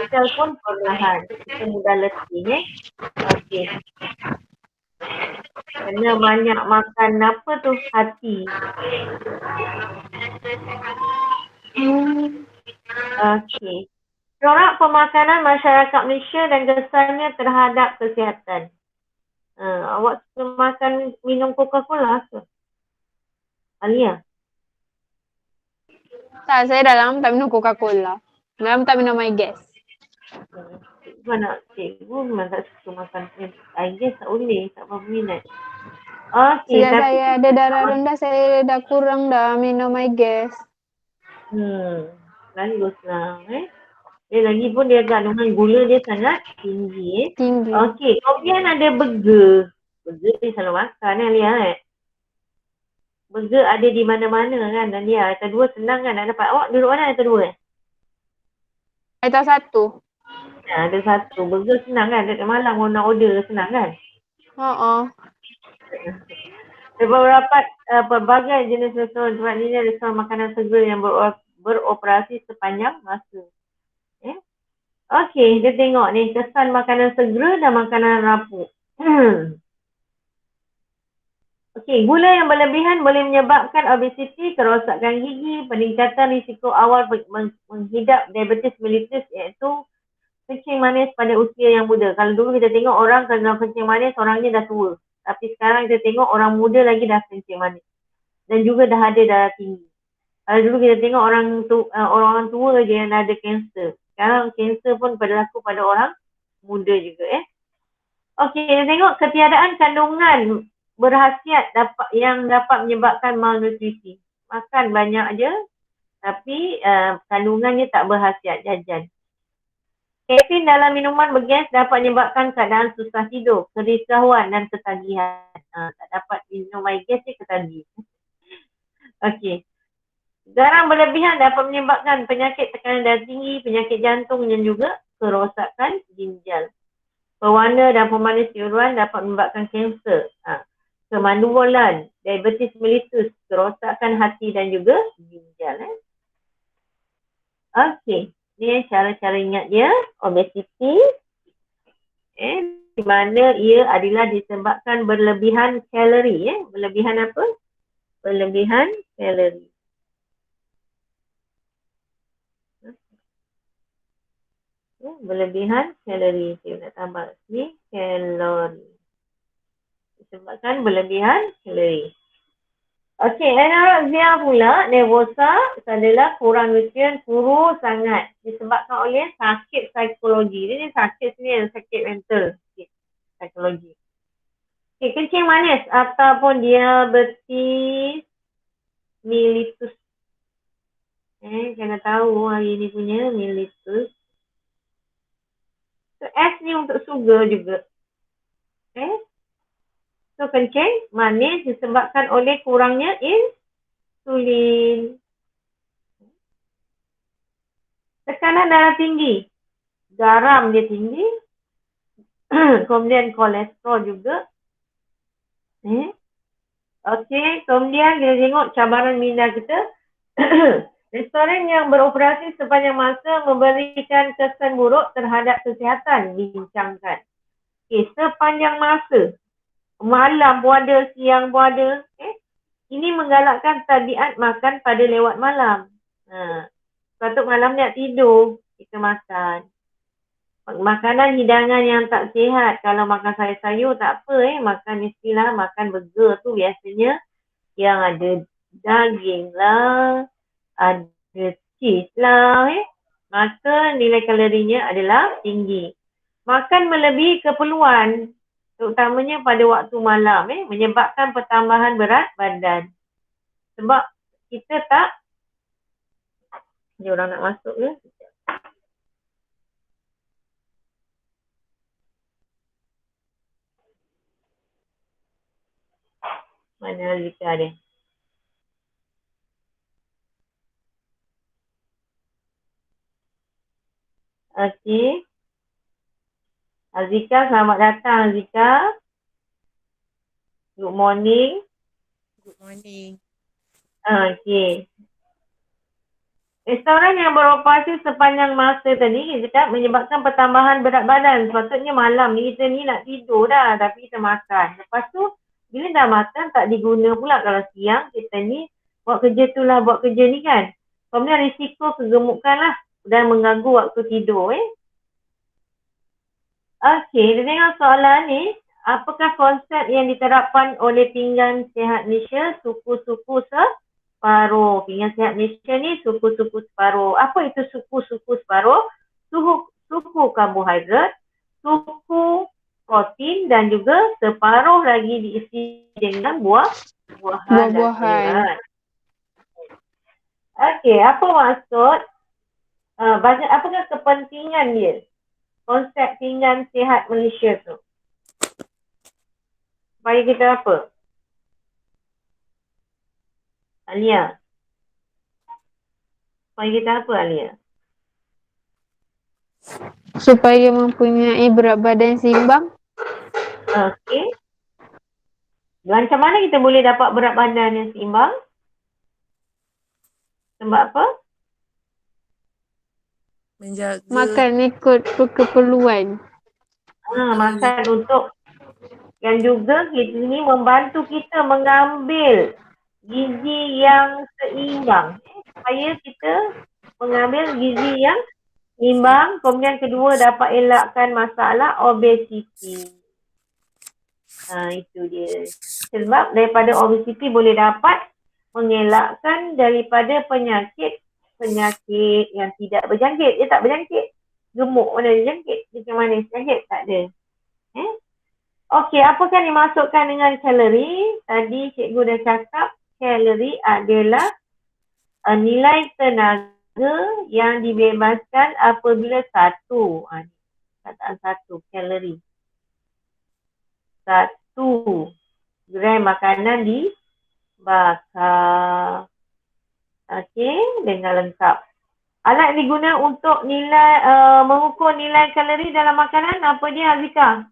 sel pun perlahan. Kita mudah letih Okey. Kena banyak makan apa tu? Hati. Okey. Corak pemakanan masyarakat Malaysia dan kesannya terhadap kesihatan. Awak suka makan minum Coca-Cola ke? Alia? Tak, saya dah lama tak minum Coca-Cola. Dah lama tak minum My Guess. Cikgu memang tak suka makan I guess tak boleh, tak apa minat. Sejak saya ada darah rendah, saya dah kurang dah minum My Guess. Baguslah Dia lagi pun dia kandungan gula dia sangat tinggi Okey, kemudian ada burger. Burger dia selalu makan Alia Burger ada di mana-mana kan Alia. Ayat dua senang kan nak dapat. Awak duduk mana ayat dua Ayat satu. Ada satu. Burger senang kan. Dekat Malang orang nak order senang kan. Beberapa pelbagai jenis restoran tempat ini ada restoran makanan segera yang beroperasi sepanjang masa. Okey, kita tengok ni kesan makanan segera dan makanan rapuh. Okey, gula yang berlebihan boleh menyebabkan obesiti, kerosakan gigi, peningkatan risiko awal menghidap diabetes mellitus iaitu kencing manis pada usia yang muda. Kalau dulu kita tengok orang kena kencing manis orangnya dah tua. Tapi sekarang kita tengok orang muda lagi dah kencing manis. Dan juga dah ada darah tinggi. Kalau dulu kita tengok orang tua je yang ada kanser. Sekarang kanser pun berlaku pada orang muda juga Okey, kita tengok ketiadaan kandungan berkhasiat yang dapat menyebabkan malnutrisi. Makan banyak je tapi kandungannya tak berkhasiat, jajan. Kafein dalam minuman bergas dapat menyebabkan keadaan susah tidur, kerisauan dan ketagihan. Tak dapat minum air gas je ketagih. Okey. Garam berlebihan dapat menyebabkan penyakit tekanan darah tinggi, penyakit jantung dan juga kerosakan ginjal. Pewarna dan pemanis tiuran dapat menyebabkan kanser, kemandulan, diabetes mellitus, kerosakan hati dan juga ginjal. Okey. Ni cara-cara ingat dia, obesity, di mana ia adalah disebabkan berlebihan kalori, berlebihan apa? Berlebihan kalori. Berlebihan kalori. Saya nak tambah sini kalori. Disebabkan berlebihan kalori. Okey, anorexia pula, nervosa adalah kurang nutrien, kurus sangat. Disebabkan oleh sakit psikologi. Ini sakit sini, sakit mental. Psikologi. Okay, kencing manis ataupun diabetes mellitus. Kena tahu hari ni punya mellitus. So, S ni untuk sugar juga. So, kencing manis disebabkan oleh kurangnya insulin. Tekanan darah tinggi. Garam dia tinggi. Kemudian kolesterol juga. Okey, kemudian kita tengok cabaran minda kita. Restoran yang beroperasi sepanjang masa memberikan kesan buruk terhadap kesihatan, dibincangkan. Okey, sepanjang masa. Malam pun ada, siang pun ada. Ini menggalakkan tabiat makan pada lewat malam. Sepatut malam nak tidur, kita makan. Makanan hidangan yang tak sihat. Kalau makan sayur-sayur tak apa makan mestilah makan burger tu biasanya yang ada daging lah, ada cheese lah maka nilai kalorinya adalah tinggi. Makan melebihi keperluan terutamanya pada waktu malam menyebabkan pertambahan berat badan. Sebab kita tak dia orang nak masuk ke? Mana Azika dia? Okey. Azika, selamat datang Azika. Good morning. Good morning. Okey. Restoran yang beroperasi sepanjang masa tadi kita menyebabkan pertambahan berat badan. Sepatutnya malam ni kita ni nak tidur dah tapi kita makan. Lepas tu bila dah makan tak diguna pula. Kalau siang kita ni buat kerja tu lah, buat kerja ni kan. Kemudian risiko kegemukan lah dan mengganggu waktu tidur Okey, kita tengok soalan ni. Apakah konsep yang diterapkan oleh Pinggan Sihat Malaysia suku-suku separuh? Pinggan Sihat Malaysia ni suku-suku separuh. Apa itu suku-suku separuh? Suku karbohidrat, suku protein dan juga separuh lagi diisi dengan buah-buahan dan sayuran. Okey, apa maksud? Apakah kepentingan dia? Konsep Pinggan Sihat Malaysia tu. Supaya kita apa? Alia. Supaya kita apa Alia? Supaya mempunyai berat badan seimbang. Okey. Macam mana kita boleh dapat berat badan yang seimbang? Sebab apa? Menjaga Makan ikut keperluan. Makan untuk yang juga kita ni membantu kita mengambil gizi yang seimbang. Supaya kita mengambil gizi yang seimbang. Kemudian kedua dapat elakkan masalah obesiti. Itu dia. Sebab daripada obesiti boleh dapat mengelakkan daripada penyakit yang tidak berjangkit. Dia tak berjangkit. Gemuk mana dia jangkit. Macam mana jangkit? Tak ada. Okey, apakah dimasukkan dengan kalori? Tadi cikgu dah cakap kalori adalah nilai tenaga yang dibebaskan apabila satu kalori. 1 gram makanan dibakar. Okey, dengan lengkap. Alat diguna untuk mengukur nilai kalori dalam makanan, apa dia Azika?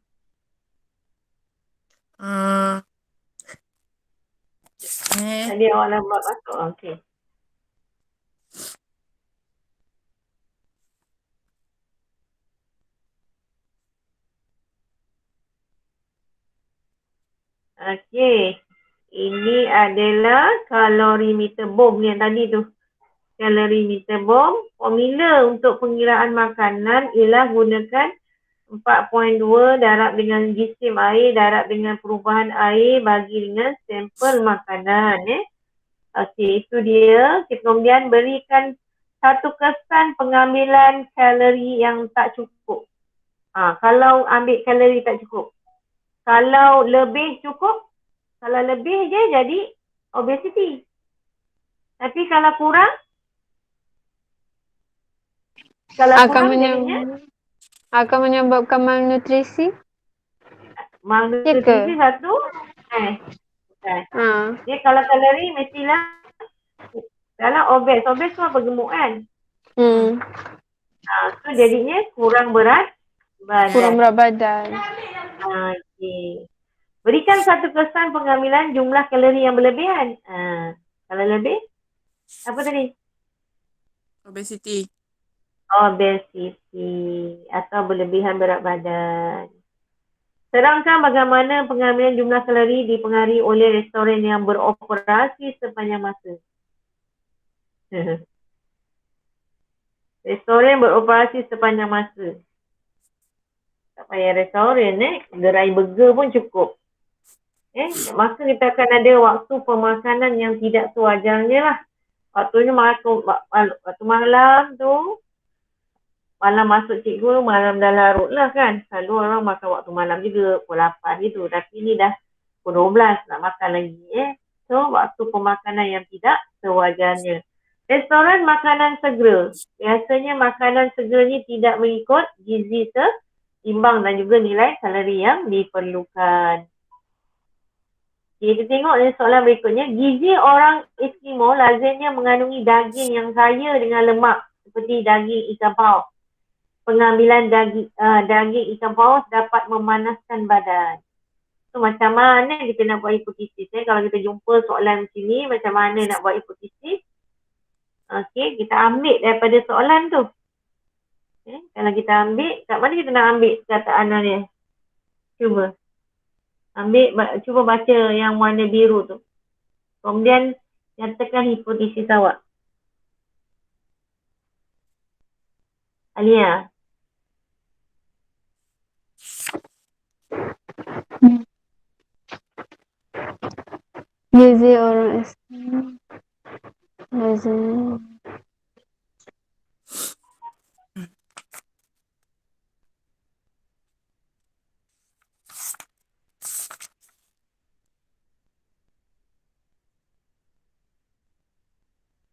Tadi awak lambat masuk. Okey. Okey. Ini adalah kalorimeter bom ni yang tadi tu. kalori/bom. Formula untuk pengiraan makanan ialah gunakan 4.2 darab dengan jisim air darab dengan perubahan air bagi dengan sampel makanan. Okey, itu dia. Kemudian berikan satu kesan pengambilan kalori yang tak cukup. Kalau ambil kalori tak cukup. Kalau lebih cukup, kalau lebih je jadi obesity. Tapi kalau kurang, jadinya akan menyebabkan malnutrisi. malnutrisi satu. Ha. Dia kalau kalori mestilah kalau obes tu apa gemuk kan? So jadinya kurang berat badan. Kurang berat badan. Okey. Berikan satu kesan pengambilan jumlah kalori yang berlebihan. Kalau lebih, apa tadi? Obesity. Obesity atau berlebihan berat badan. Terangkan bagaimana pengambilan jumlah kalori dipengaruhi oleh restoran yang beroperasi sepanjang masa. Restoran beroperasi sepanjang masa. Tak payah restoran gerai burger pun cukup. Maka kita akan ada waktu pemakanan yang tidak sewajarnya lah. Waktunya waktu malam tu, malam masuk cikgu, malam dah larut lah kan. Selalu orang makan waktu malam juga, pukul 8 gitu. Tapi ni dah pukul 12 nak makan lagi. So, waktu pemakanan yang tidak sewajarnya. Restoran makanan segera. Biasanya makanan segera ni tidak mengikut gizi seimbang dan juga nilai kalori yang diperlukan. Kita tengok soalan berikutnya. Gizi orang Eskimo lazimnya mengandungi daging yang kaya dengan lemak seperti daging ikan paus. Pengambilan daging ikan paus dapat memanaskan badan. So macam mana kita nak buat hipotesis? Kalau kita jumpa soalan macam ni, macam mana nak buat hipotesis? Okey, kita ambil daripada soalan tu. Kalau kita ambil, kat mana kita nak ambil kataan dia? Cuba. Cuba baca yang warna biru tu. Kemudian nyatakan hipotesis awak. Alia. Gizi orang Eskimo lazimnya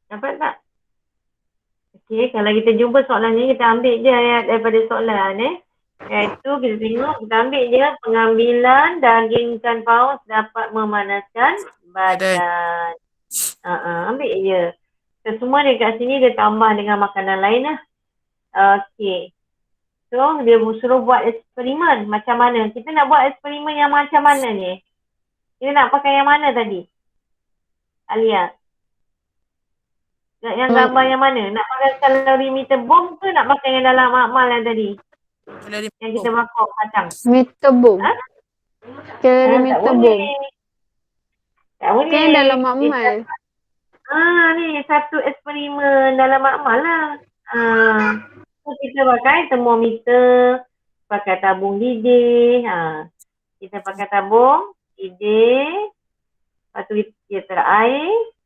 Dapat tak? Okey, kalau kita jumpa soalan ni, kita ambil je ayat daripada soalan iaitu kita tengok, kita ambil je pengambilan daging ikan paus dapat memanaskan badan. Ambil je. So, semua dekat sini dia tambah dengan makanan lain lah. Okey. So, dia suruh buat eksperimen macam mana. Kita nak buat eksperimen yang macam mana ni? Kita nak pakai yang mana tadi? Alia. Yang gambar yang mana? Nak pakai kalorimeter bom ke nak pakai yang dalam amal yang tadi? Yang kita bakar kacang. meter bom. Kalorimeter bom. Tak boleh. Kan dalam amal. Ni satu eksperimen dalam amal lah. So kita pakai termometer, pakai tabung didih. Kita pakai tabung didih. Lepas tu kita taruh air.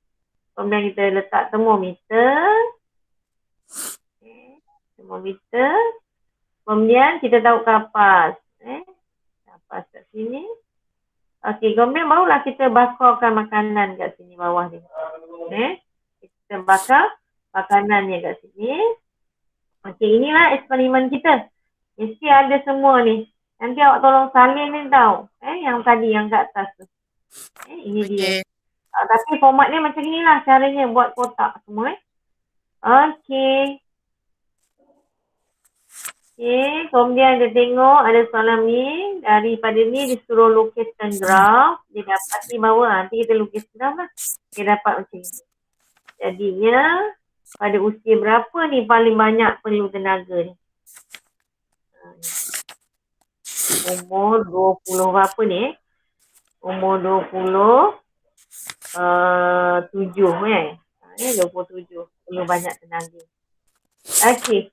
Kemudian kita letak termometer. Termometer. Kemudian kita taruh kapas. Kapas kat sini. Okey, kemudian barulah kita bakarkan makanan kat sini bawah ni. Kita bakar makanannya kat sini. Okey, inilah eksperimen kita. Mesti ada semua ni. Nanti awak tolong salin ni tahu. Yang tadi yang kat atas tu. Ini dia. Tapi format dia macam inilah caranya buat kotak semua. Okey. Kemudian kita tengok ada soalan ni. Daripada ni disuruh lukiskan graf. Dia dapati bahawa nanti kita lukis graf lah. Dia dapat macam ni. Jadinya pada usia berapa ni paling banyak perlu tenaga ni? Umur 20 berapa ni? Umur 27 27. perlu banyak tenaga. Okey.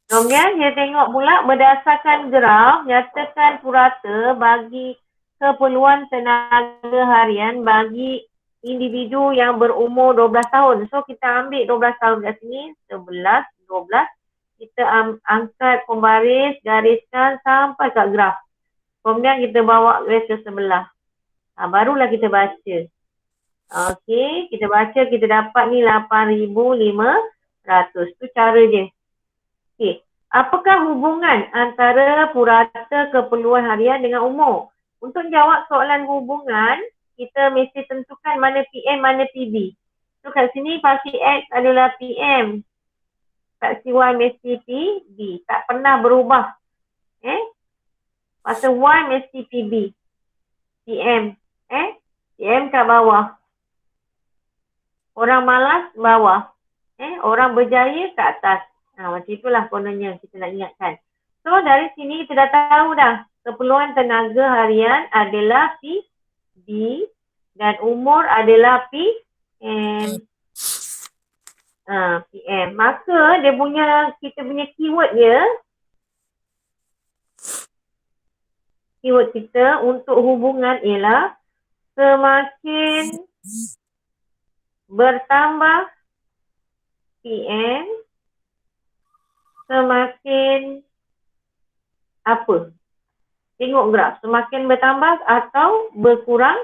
Kemudian dia tengok pula berdasarkan graf, nyatakan purata bagi keperluan tenaga harian bagi individu yang berumur 12 tahun. So kita ambil 12 tahun kat sini, 11, 12. Kita angkat pembaris, gariskan sampai kat graf. Kemudian kita bawa garis ke sebelah. Barulah kita baca. Okey, kita baca, kita dapat ni 8,500. Tu cara dia. Okey. Apakah hubungan antara purata keperluan harian dengan umur? Untuk jawab soalan hubungan, kita mesti tentukan mana PM, mana PB. So kat sini fasi X adalah PM. Fasi Y mesti PB. Tak pernah berubah. Fasi Y mesti PB. PM. PM kat bawah. Orang malas bawah. Orang berjaya kat atas. Macam itulah kononnya kita nak ingatkan. So dari sini kita dah tahu dah. Keperluan tenaga harian adalah PB dan umur adalah PM. PM. Maka dia punya, kita punya keyword dia. Keyword kita untuk hubungan ialah semakin bertambah PM, semakin apa? Tengok graf. Semakin bertambah atau berkurang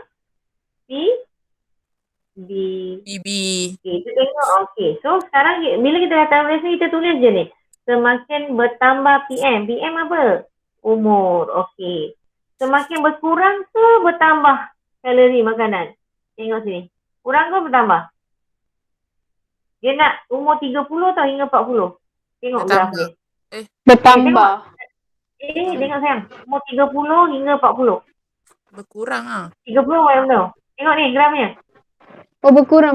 PB. BB. Okay, kita tengok. Okay, so sekarang bila kita dah tahu biasa, kita tulis je ni. Semakin bertambah PM. PM apa? Umur. Okay. Semakin berkurang ke bertambah kalori makanan? Tengok sini. Kurang ke bertambah? Dia nak umur 30 atau hingga 40? Tengok graf Bertambah. dia. Bertambah. Tengok sayang. Umur 30 hingga 40. Berkurang ah. 30 yang benar. Tengok ni grafnya. Oh, berkurang.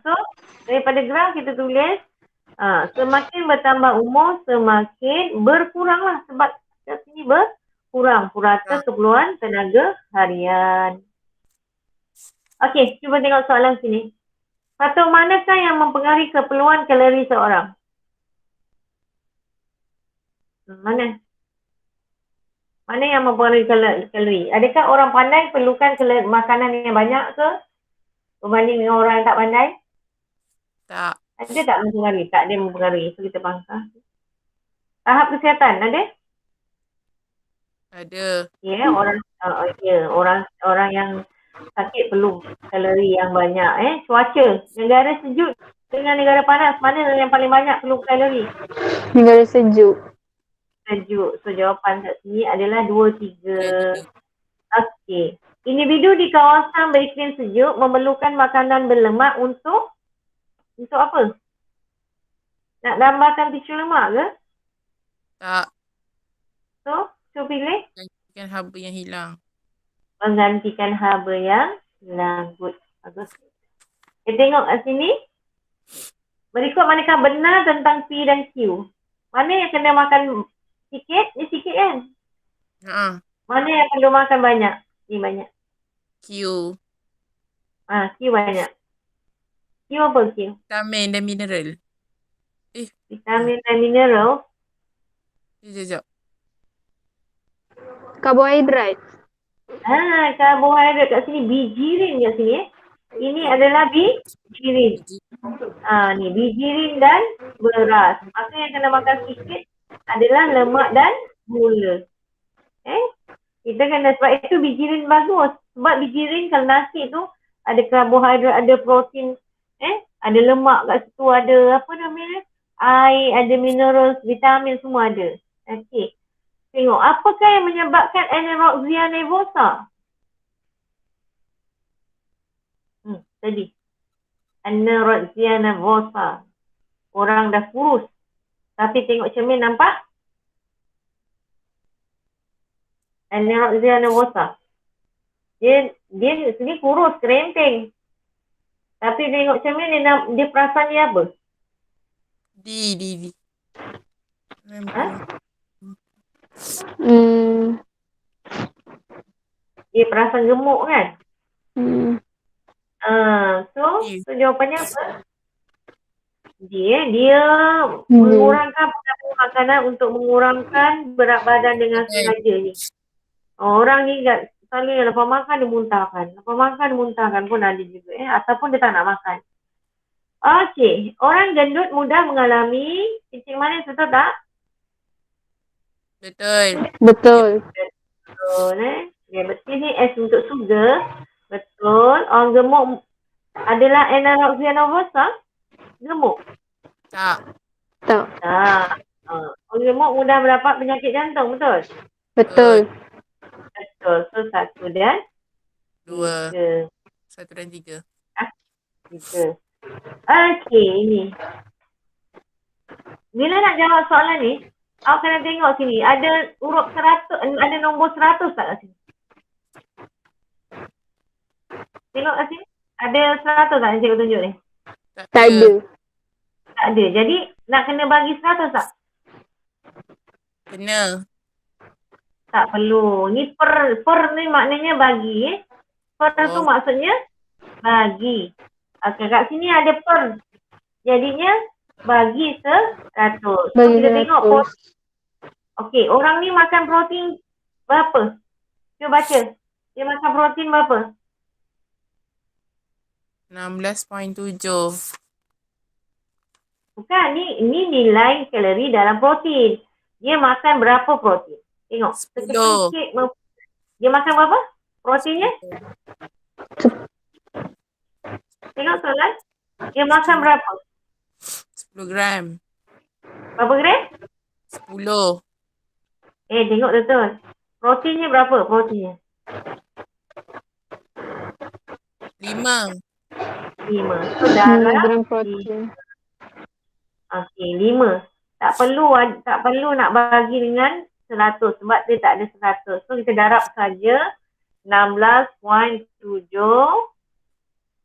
So daripada graf kita tulis semakin bertambah umur, semakin berkuranglah. Sebab kat sini berkurang purata keperluan tenaga harian. Okey, cuba tengok soalan sini. Faktor manakah yang mempengaruhi keperluan kalori seorang? Mana? Mana yang mempengaruhi kalori? Adakah orang pandai perlukan makanan yang banyak ke berbanding dengan orang yang tak pandai? Tak. Ada tak mempengaruhi? Tak ada mempengaruhi. So kita bangsa. Tahap kesihatan ada? Ada. Ya, orang yang sakit perlu kalori yang banyak. Cuaca, negara sejuk dengan negara panas, mana yang paling banyak perlu kalori? Negara sejuk. Sejuk. So jawapan kat sini adalah 2, 3. Okey. Individu di kawasan beriklim sejuk memerlukan makanan berlemak untuk apa? Nak tambahkan tisu lemak ke? Tak. So pilih Gantikan haba yang hilang. menggantikan haba yang hilang. Good. Bagus. Kita tengok kat sini. Berikut manakah benar tentang P dan Q? Mana yang kena makan sikit? Ni sikit kan? Mana yang perlu makan banyak? Ni banyak. Q. Q banyak. Q apa Q? Vitamin dan mineral. Vitamin dan mineral. Sekejap. Karbohidrat. Karbohidrat kat sini. Bijirin kat sini. Ini adalah bijirin. Ni bijirin dan beras. Maka yang kena makan sikit adalah lemak dan gula. Kita kena, sebab itu bijirin bagus. Sebab bijirin kalau nasi tu ada karbohidrat, ada protein, ada lemak kat situ, ada apa namanya, air, ada mineral, vitamin semua ada. Okey. Tengok, apakah yang menyebabkan anorexia nervosa? Tadi. Anorexia nervosa. Orang dah kurus. Tapi tengok cermin nampak? Anorexia nervosa. Dia sini kurus, kerempeng. Tapi tengok cermin dia perasan dia apa? D. Dia perasan gemuk kan? So jawapannya apa? Dia mengurangkan pengambilan makanan untuk mengurangkan berat badan dengan sengaja ni. Orang ni selalu lepas makan dia muntahkan. Lepas makan dia muntahkan pun ada juga. Ataupun dia tak nak makan. Okey. Orang gendut mudah mengalami kencing manis, betul tak? Betul. Betul. Betul Ya, betul ni S untuk sugar. Betul. Orang gemuk adalah anorexia nervosa? Gemuk? Tak. Tak. Orang gemuk mudah mendapat penyakit jantung, betul? Betul. Betul. So, 1 dan 2. 3. 1 dan 3. 3. Okey, ini. Bila nak jawab soalan ni, awak kena tengok sini. Ada huruf 100, ada nombor 100 tak kat sini? Tengok kat sini. Ada 100 tak yang cikgu tunjuk ni? Tak ada. Tak ada. Jadi, nak kena bagi 100 tak? Kena. Tak perlu. Ni per ni maknanya bagi. Per tu maksudnya bagi. Okey, kat sini ada per. Jadinya bagi 100. So, Bagi kita tengok 100. Okey, orang ni makan protein berapa? Cuba baca. Dia makan protein berapa? 16.7. Bukan, ni nilai kalori dalam protein. Dia makan berapa protein? Tengok. 10. Dia makan berapa? Proteinnya? Tengok soalan. Dia makan berapa? 10 gram. Berapa gram? 10. Tengok betul. Proteinnya berapa? Proteinnya? 5. 5. So, 5 darah gram protein. Okey, 5. Tak perlu nak bagi dengan 100 sebab dia tak ada 100. So, kita darab saja 16.7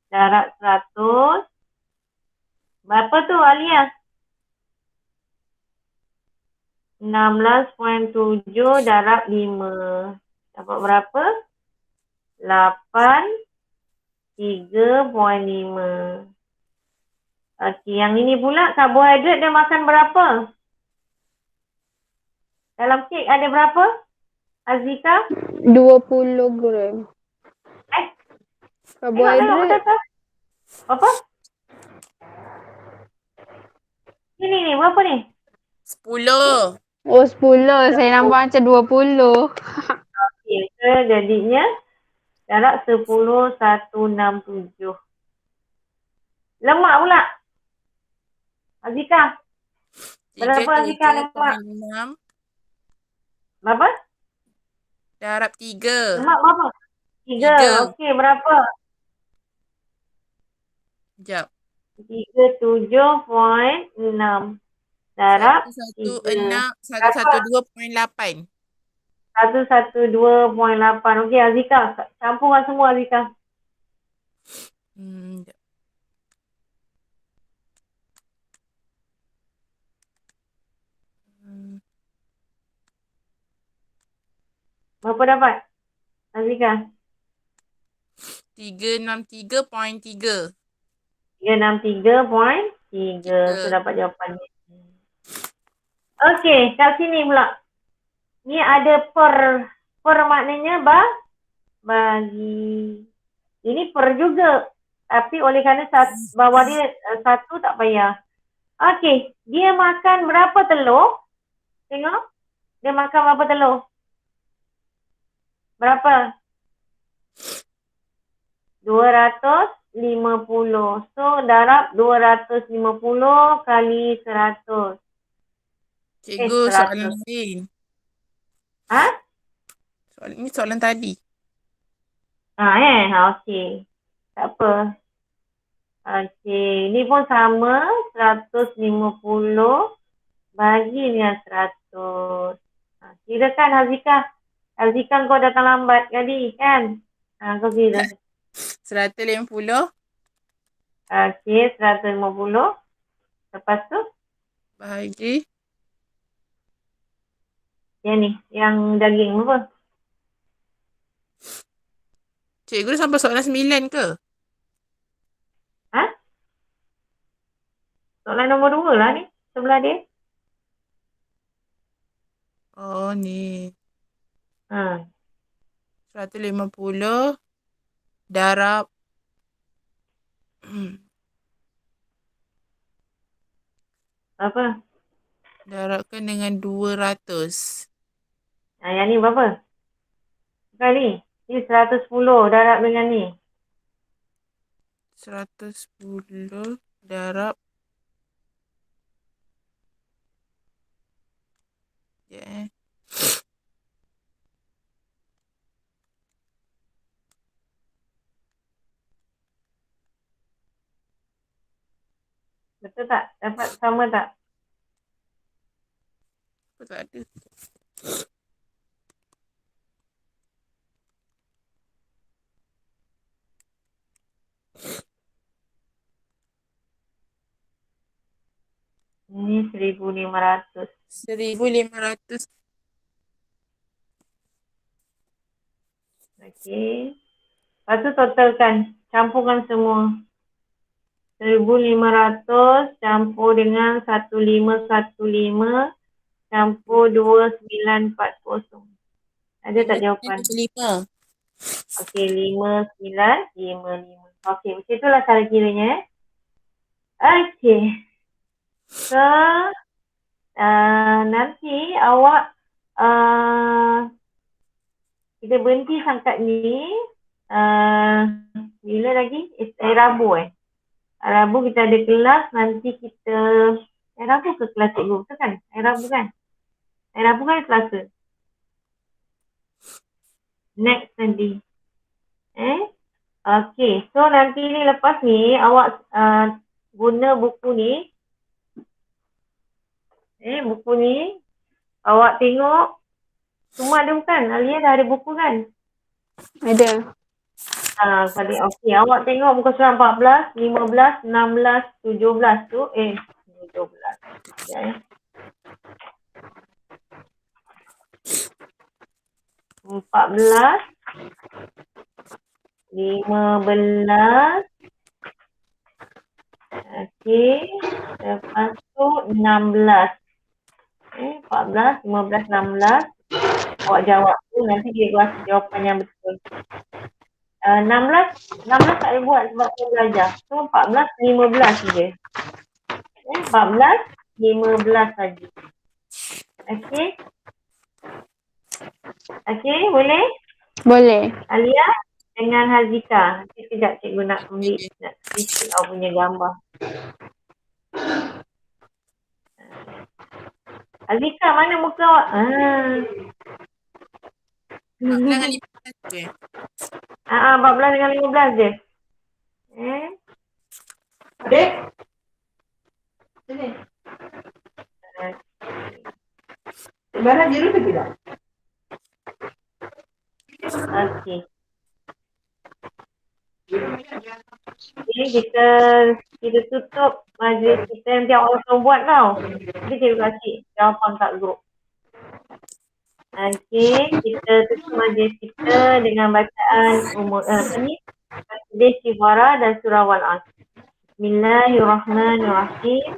darab 100. Berapa tu Alia? 16.7 darab 5. Dapat berapa? 83.5. Okey, yang ini pula karbohidrat dia makan berapa? Dalam kek ada berapa? Azika? 20 gram. Tengok Karbohidrat. betul. Apa? Ni berapa ni? 10. Oh 10. Saya nampak macam 20. Okey, so jadinya darab 10,167. Lemak pula. Azika. Berapa Azika lemak? 37.6 Berapa? darab 3. Lemak berapa? 3. Okey, berapa? Sekejap. 37.6 darab 3. 112.8. 112.8. Okey Azika, campurkan semua Azika. Sekejap. Berapa dapat? Azika. 363.3. 363.3. So dapat jawapannya. Okey, kat sini pula. Ni ada per maknanya bagi. Ini per juga. Tapi oleh kerana bawah dia 1 tak payah. Okey, dia makan berapa telur? Tengok. Dia makan berapa telur? Berapa? 250. So, darab 250 kali 100. Cikgu, 100. soalan lain. Ha? Ini soalan tadi. Okey. Tak apa. Okey, ni pun sama. 150 bagi dengan 100. Kirakan Hazika. Hazika kau datang lambat tadi kan? Kau kira. 150. Okey, 150. Lepas tu, Bahagi. yang ni. Yang daging apa? Cikgu dah sampai soalan 9 ke? Soalan nombor 2 lah ni. Sebelah dia. Oh, ni. Ha. 150 darab Apa? darabkan dengan 200. Yang ni berapa? Bukan ni. Ni 110 darab dengan ni. 110 darab. Ya. Betul tak? Dapat sama tak? Apa tak ada? Ini 1,500. 1,500. Okey. Lepas tu totalkan. Campurkan semua. 1,500 campur dengan 1,515 campur 2,940. Ada tak jawapan? 5. Okey, 5,955. Okey, macam itulah cara kiranya. Okey. So, nanti awak kita berhenti sangkat ni. Bila lagi? Rabu Rabu kita ada kelas. Nanti kita Rabu ke kelas cikgu? Betul kan? Rabu kan? Rabu kan Selasa. Next nanti. Okay. So nanti ni lepas ni awak guna buku ni. Buku ni awak tengok. Semua ada bukan? Alia dah ada buku kan? Ada. Okey. Awak tengok muka surat 14, 15, 16, 17 tu. 17. Ya. 14, 15. Okey. Lepas tu 16. 14, 15, 16. Awak jawab tu nanti dia buat jawapan yang betul. 16 tak boleh buat sebab saya belajar. So 14, 15 je. 14, 15 saja. Okey. Okey, boleh? Boleh. Alia dengan Hazika. Nanti kejap cikgu nak ambil nak screenshot awak punya gambar. Hazika, mana muka awak? 14 dengan 15 je. 14 dengan 15 je. Adik. Sini. Mana biru ke tidak? Okey. Jadi kita tutup majlis kita. Nanti awak akan buat tau. Jadi cikgu kasih jawapan kat grup. Okey, kita tutup majlis kita dengan bacaan Tasbih Syifara dan surah Wal-Asr. Bismillahirrahmanirrahim.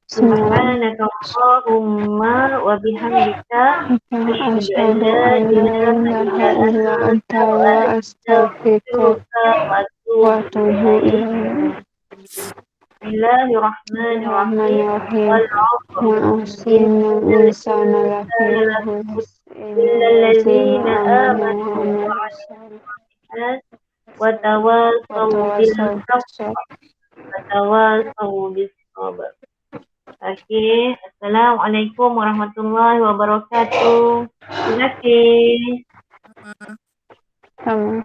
Subhanaka Allahumma wa bihamdika asyhadu an la ilaha illa anta wa astaghfiruka wa atubu ilaik. Bismillahirrahmanirrahim. Wal 'asr innal insana lafi khusr illa allazina amanu wa 'amilus shalihat wa tawassaw bil haqqi wa tawassaw bis sabr. Okey, Assalamualaikum warahmatullahi wabarakatuh. Terima kasih. Sama.